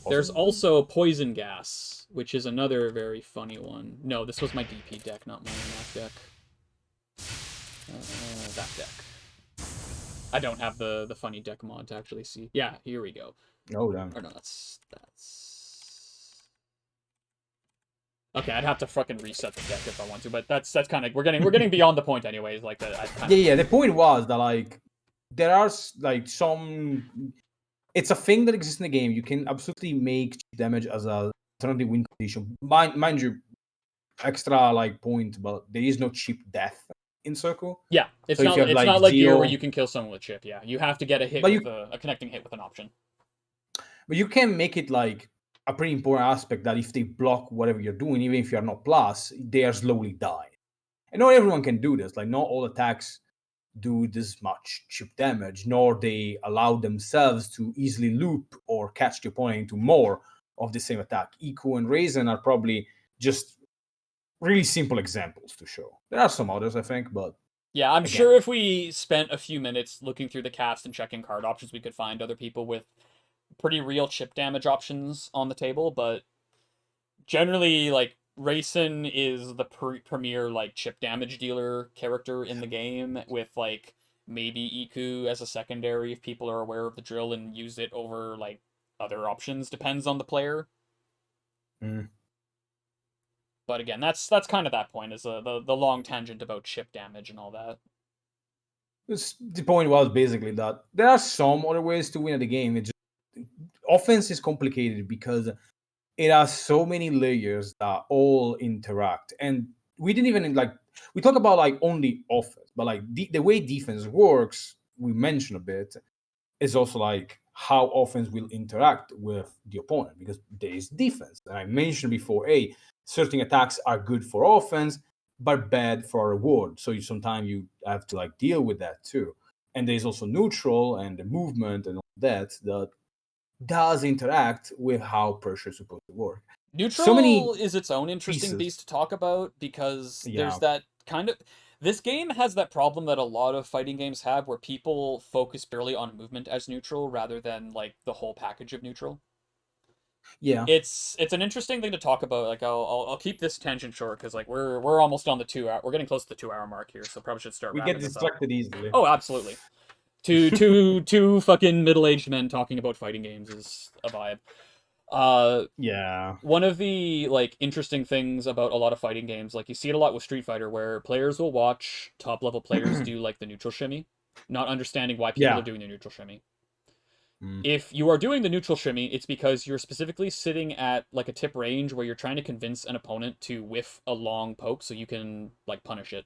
There's Possibly. also Poison Gas, which is another very funny one. No, this was my DP deck, not my math deck. That deck. I don't have the funny deck mod to actually see. Yeah, here we go. Oh damn. Or no, that's okay. I'd have to fucking reset the deck if I want to, but that's kind of we're getting beyond the point anyways. Like that. Yeah. The point was that like there are like some. It's a thing that exists in the game. You can absolutely make damage as a alternative win condition. Mind you, extra like point, but there is no cheap death in Soku. Yeah, it's So if not you have, it's like, not like Gear where Geo, you can kill someone with chip. Yeah, you have to get a hit but with you a connecting hit with an option. but you can make it like a pretty important aspect that if they block whatever you're doing, even if you're not plus, they are slowly dying. And not everyone can do this. Like not all attacks do this much chip damage, nor they allow themselves to easily loop or catch the opponent into more of the same attack. Iku and Raisin are probably just really simple examples to show. There are some others, I think, but Yeah, I'm again, sure if we spent a few minutes looking through the cast and checking card options, we could find other people with pretty real chip damage options on the table. But generally, like Raisin is the premier like chip damage dealer character in the game, with like maybe Iku as a secondary if people are aware of the drill and use it over like other options. Depends on the player. mm. But again, that's kind of that point is the long tangent about chip damage and all that. The point was basically that there are some other ways to win at the game. It just offense is complicated because it has so many layers that all interact, and we didn't even like we talk about like only offense, but like the way defense works, we mentioned a bit, is also like how offense will interact with the opponent because there is defense. And I mentioned before, certain attacks are good for offense but bad for reward. So sometimes you have to like deal with that too. And there's also neutral and the movement and all that does interact with how pressure is supposed to work. So many Neutral is its own interesting pieces. beast to talk about because there's Yeah. that kind of this game has that problem that a lot of fighting games have where people focus purely on movement as neutral rather than like the whole package of neutral. Yeah. It's an interesting thing to talk about. Like I'll keep this tangent short because like we're almost on the 2 hour. We're getting close to the 2 hour mark here, so probably should start We get wrapping this up. distracted easily. Oh, absolutely. Two fucking middle-aged men talking about fighting games is a vibe. Yeah. One of the like interesting things about a lot of fighting games, like you see it a lot with Street Fighter, where players will watch top level players do like the neutral shimmy, not understanding why people are Yeah. doing the neutral shimmy. Mm. If you are doing the neutral shimmy, it's because you're specifically sitting at like a tip range where you're trying to convince an opponent to whiff a long poke so you can like punish it.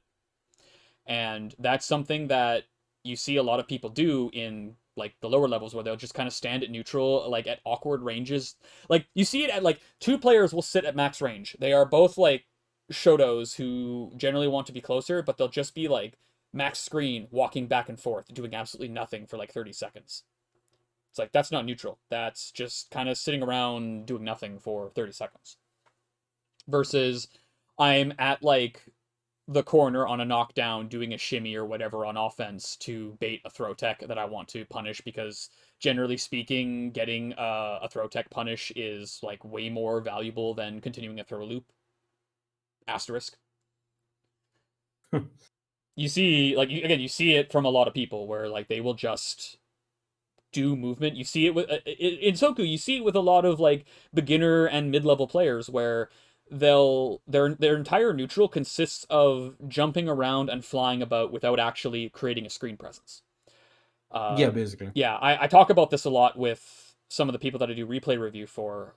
And that's something that you see a lot of people do in like the lower levels where they'll just kind of stand at neutral, like at awkward ranges. Like you see it at like two players will sit at max range. They are both like Shotos who generally want to be closer, but they'll just be like max screen walking back and forth, doing absolutely nothing for like 30 seconds. It's like that's not neutral. That's just kind of sitting around doing nothing for 30 seconds. Versus I'm at like the corner on a knockdown doing a shimmy or whatever on offense to bait a throw tech that I want to punish because generally speaking, getting a throw tech punish is like way more valuable than continuing a throw loop. Asterisk. You see, like again, you see it from a lot of people where like they will just do movement. You see it with in Soku. You see it with a lot of like beginner and mid-level players where their entire neutral consists of jumping around and flying about without actually creating a screen presence. Yeah, basically. Yeah, I talk about this a lot with some of the people that I do replay review for,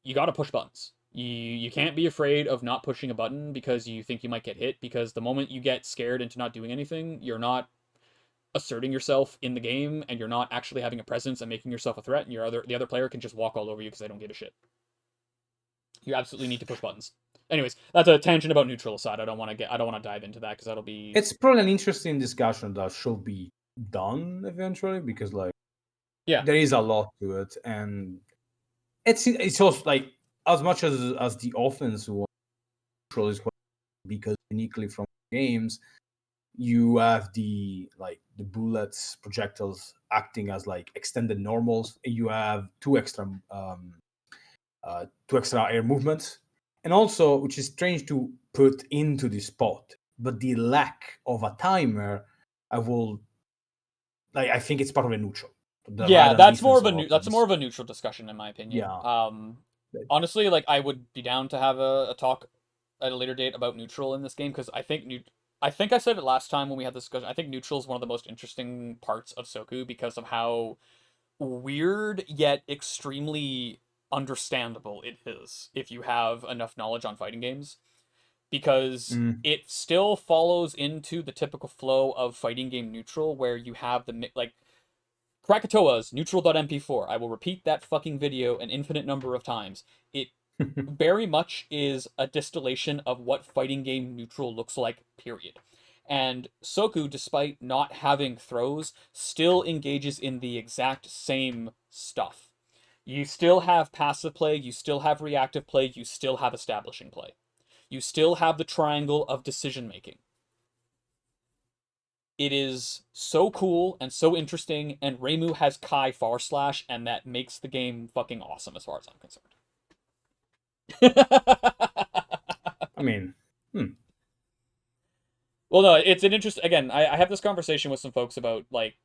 you got to push buttons. You can't be afraid of not pushing a button because you think you might get hit, because the moment you get scared into not doing anything, you're not asserting yourself in the game, and you're not actually having a presence and making yourself a threat, and the other player can just walk all over you because they don't give a shit. You absolutely need to push buttons. Anyways, that's a tangent about neutral aside. I don't want to dive into that because that'll be. It's probably an interesting discussion that should be done eventually, because like Yeah. there is a lot to it, and it's also like, as much as the offense was neutral is because uniquely from games, you have the bullets, projectiles acting as like extended normals. You have two extra air movements, and also, which is strange to put into the spot, but the lack of a timer, I think it's part of a neutral. Yeah, that's more of a neutral discussion in my opinion. Yeah. Honestly, like I would be down to have a talk at a later date about neutral in this game, because I think I said it last time when we had this discussion. I think neutral is one of the most interesting parts of Soku because of how weird yet extremely understandable it is if you have enough knowledge on fighting games, because it still follows into the typical flow of fighting game neutral, where you have the like Krakatoa's neutral.mp4. I will repeat that fucking video an infinite number of times. It very much is a distillation of what fighting game neutral looks like, period. And Soku, despite not having throws, still engages in the exact same stuff. You still have passive play, you still have reactive play, you still have establishing play. You still have the triangle of decision making. It is so cool and so interesting, and Reimu has Kai Far Slash, and that makes the game fucking awesome as far as I'm concerned. I mean, Well, no, it's an interest. Again, I have this conversation with some folks about like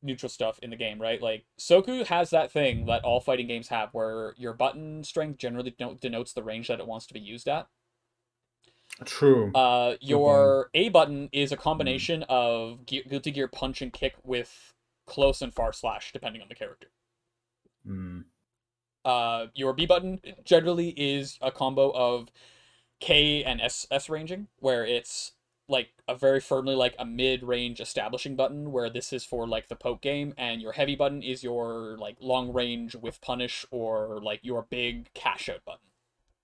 neutral stuff in the game, right? Like Soku has that thing that all fighting games have, where your button strength generally denotes the range that it wants to be used at. true. Your A button is a combination of Guilty Gear punch and kick with close and far slash, depending on the character. Your B button generally is a combo of K and S ranging, where it's like a very firmly like a mid-range establishing button, where this is for like the poke game, and your heavy button is your like long range with punish, or like your big cash out button,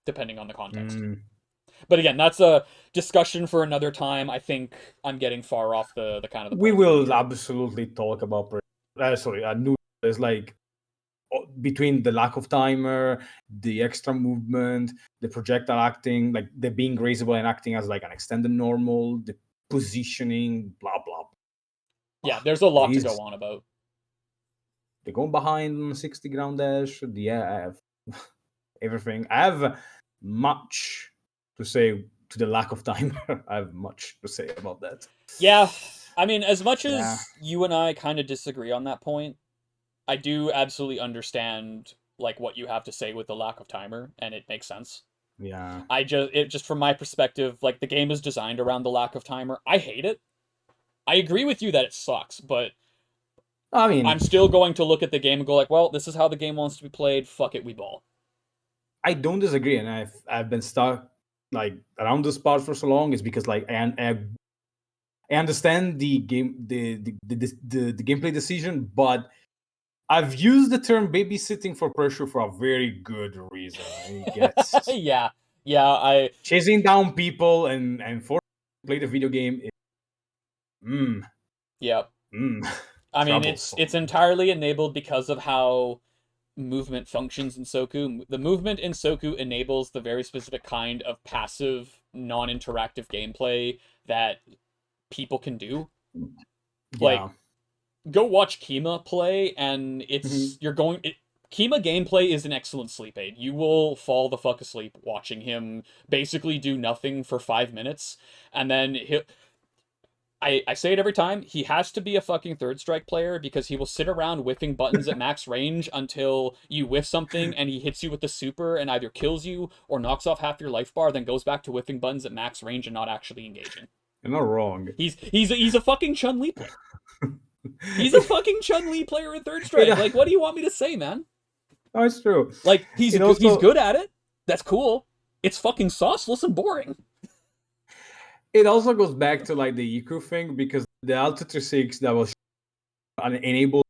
depending on the context. But again, that's a discussion for another time. I think I'm getting far off the kind of the We point will absolutely talk about neutral is like between the lack of timer, the extra movement, the projectile acting, like the being raisable and acting as like an extended normal, the positioning, blah blah. Yeah, there's a lot to go on about. They're going behind 60 ground dash. Yeah, I have everything. I have much to say to the lack of timer. I have much to say about that. Yeah, I mean, as much as you and I kind of disagree on that point, I do absolutely understand like what you have to say with the lack of timer, and it makes sense. Yeah. Just from my perspective, like the game is designed around the lack of timer. I hate it. I agree with you that it sucks, but I mean, I'm still going to look at the game and go like, well, this is how the game wants to be played. Fuck it, we ball. I don't disagree, and I've been stuck like around this part for so long is because like I understand the game the gameplay decision, but I've used the term babysitting for pressure for a very good reason. I guess yeah, I chasing down people and forcing to play the video game is yep. I mean, it's entirely enabled because of how movement functions in Soku. The movement in Soku enables the very specific kind of passive, non-interactive gameplay that people can do. Yeah. Like, go watch Kima play, and it's Kima gameplay is an excellent sleep aid. You will fall the fuck asleep watching him basically do nothing for 5 minutes, and then I say it every time, he has to be a fucking third strike player, because he will sit around whiffing buttons at max range until you whiff something and he hits you with the super and either kills you or knocks off half your life bar, then goes back to whiffing buttons at max range and not actually engaging. You're not wrong. He's a fucking Chun-Li player. He's a fucking Chun-Li player in third It, strike. Like, what do you want me to say, man? no, it's true. Like, he's It also good at it. That's cool. It's fucking sauceless and boring. it also goes back to like the Iku thing because the Alta 36 that was enabled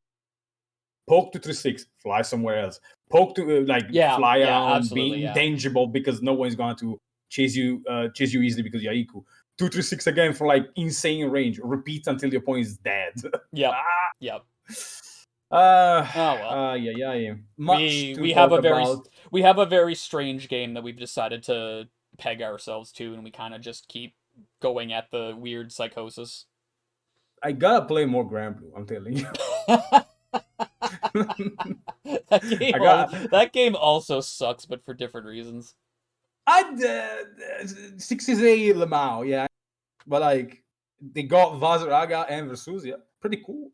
poke to 36, fly somewhere else. Poke to Yeah, fly yeah, around, absolutely, being yeah. intangible because no one's going to chase you easily because you're Iku. 236 again for like insane range. Repeat until your opponent is dead. Yep, ah, yep. uh, Oh well. yeah. Much to We have talk a very about. strange game that we've decided to peg ourselves to, and we kind of just keep going at the weird psychosis. I gotta play more Grand Blue. I'm telling you. I got. That game also sucks, but for different reasons. I 6 is a Lamau, yeah, but like they got Vazaraga and Versusia. Pretty cool.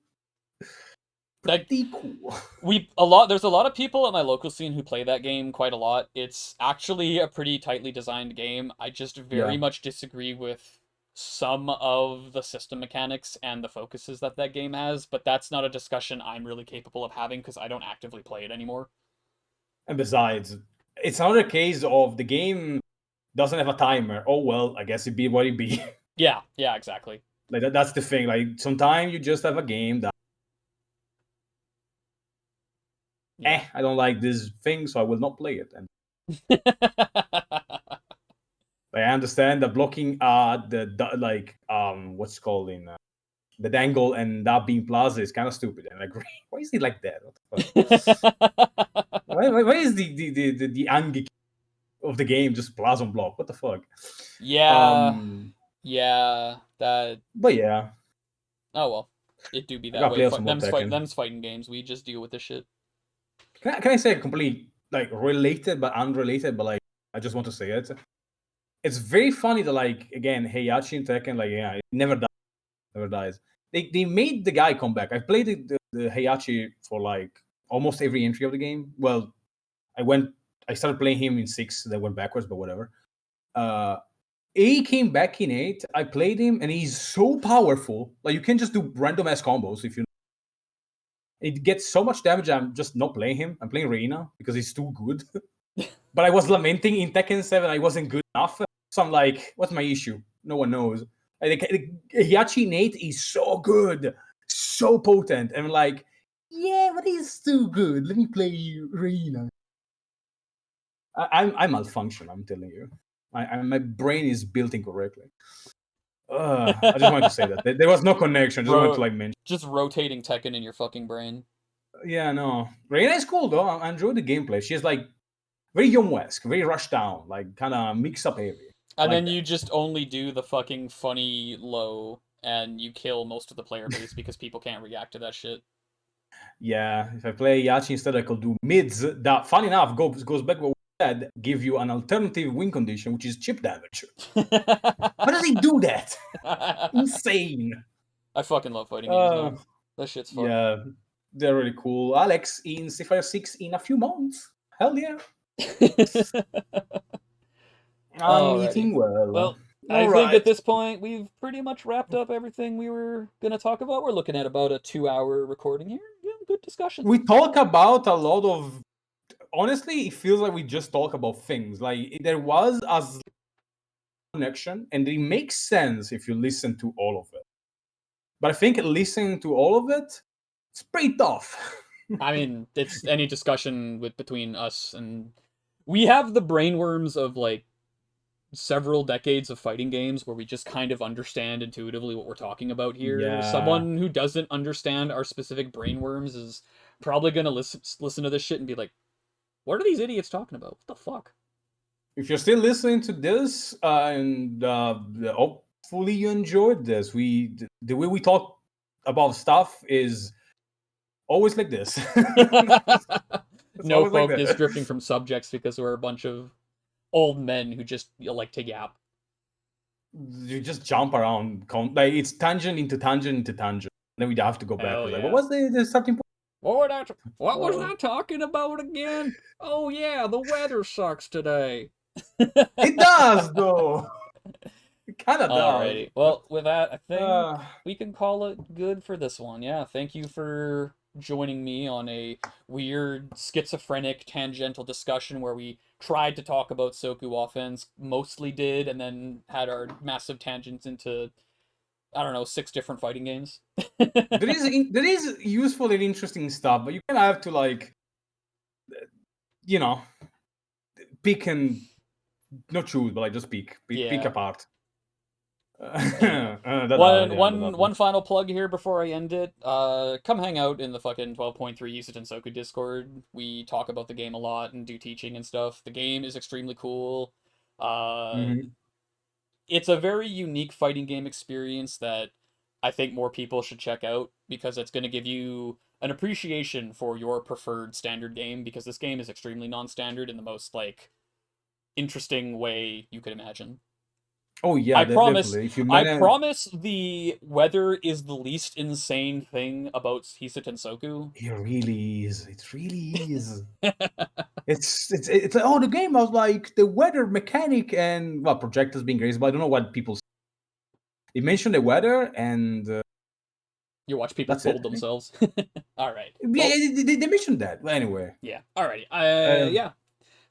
Like, Pretty cool. there's a lot of people at my local scene who play that game quite a lot. It's actually a pretty tightly designed game. I just very Yeah. much disagree with some of the system mechanics and the focuses that game has, but that's not a discussion I'm really capable of having because I don't actively play it anymore. And besides, it's not a case of the game doesn't have a timer. Oh well, I guess it be what it be. Yeah, exactly. Like that's the thing. Like sometimes you just have a game that Yeah. I don't like this thing, so I will not play it. And I understand that blocking what's called in the dangle and that being plaza is kind of stupid. And I agree. Why is it like that? What the fuck? Why is the angle of the game just plaza on block? What the fuck? Yeah, that. But yeah, Oh well, it do be I that gotta way. play some more Tekken. Them's fighting games. We just deal with this shit. Can I say completely like related but unrelated? But like I just want to say it. It's very funny that like again Heihachi in Tekken it never dies. They made the guy come back. I played the Heihachi for like almost every entry of the game. Well, I started playing him in 6, then went backwards, but whatever. He came back in 8. I played him, and he's so powerful. Like you can just do random ass combos if you. It gets so much damage. I'm just not playing him. I'm playing Reina because he's too good. But I was lamenting in Tekken 7 I wasn't good enough. So I'm like, what's my issue? No one knows. Heihachi Nate is so good, so potent. And I'm like, yeah, but he's too good. Let me play Reina. I malfunction, I'm telling you. My brain is built incorrectly. I just wanted to say that. There was no connection. I just wanted to mention. Just rotating Tekken in your fucking brain. Yeah, no. Reina is cool, though. I enjoy the gameplay. She's like very Young-esque, very rushed down, like kind of mix-up area. And then you just only do the fucking funny low, and you kill most of the player base because people can't react to that shit. Yeah, if I play Yachi instead, I could do mids. That, funny enough, goes back what we said, give you an alternative win condition, which is chip damage. Why does he do that? Insane. I fucking love fighting games, man. That shit's fun. Yeah, they're really cool. Alex in Sapphire 6 in a few months. Hell yeah. I'm eating well. Well, I think at this point we've pretty much wrapped up everything we were going to talk about. We're looking at about a 2-hour recording here. Yeah, good discussion. We talk about a lot of. Honestly, it feels like we just talk about things. Like there was a connection, and it makes sense if you listen to all of it. But I think listening to all of it, it's pretty tough. I mean, it's any discussion between us, and we have the brainworms of like several decades of fighting games where we just kind of understand intuitively what we're talking about here. Yeah. Someone who doesn't understand our specific brainworms is probably gonna listen to this shit and be like, "What are these idiots talking about? What the fuck?" If you're still listening to this, and hopefully you enjoyed this, the way we talk about stuff is always like this. No focus, like drifting from subjects because we're a bunch of old men who just like to yap. You just jump around. Like it's tangent into tangent into tangent. Then we'd have to go back. Yeah. Like, what was the starting point? What was I talking about again? Oh yeah, the weather sucks today. It does though. It kind of does. Alrighty. Well, with that, I think Uh, we can call it good for this one. Yeah, thank you for joining me on a weird, schizophrenic, tangential discussion where we tried to talk about Soku offense, mostly did, and then had our massive tangents into, I don't know, 6 different fighting games. there is useful and interesting stuff, but you kind of have to like, you know, pick and not choose, but like just pick Yeah. apart. Anyhow, one final plug here before I end it. Come hang out in the fucking 12.3 Usage and Soku Discord. We talk about the game a lot and do teaching and stuff. The game is extremely cool. Uh, Mhm. it's a very unique fighting game experience that I think more people should check out because it's going to give you an appreciation for your preferred standard game because this game is extremely non-standard in the most like interesting way you could imagine. Oh yeah, I promise, definitely. If you I manage, promise the weather is the least insane thing about Hisaten Soku. it really is. It really is. It's oh, the game was like the weather mechanic and well projectors being crazy, but I don't know what people. They mentioned the weather and You watch people that's it. fold I think. themselves. All right. Yeah, Well, they mentioned that. Well, anyway, yeah. Alrighty. um, Yeah.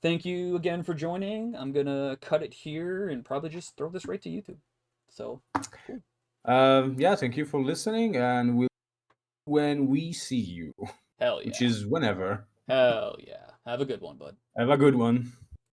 Thank you again for joining. I'm gonna cut it here and probably just throw this right to YouTube. So, cool. yeah. Thank you for listening, and when we see you, Hell which yeah. is whenever. Hell yeah. Have a good one, bud. Have a good one.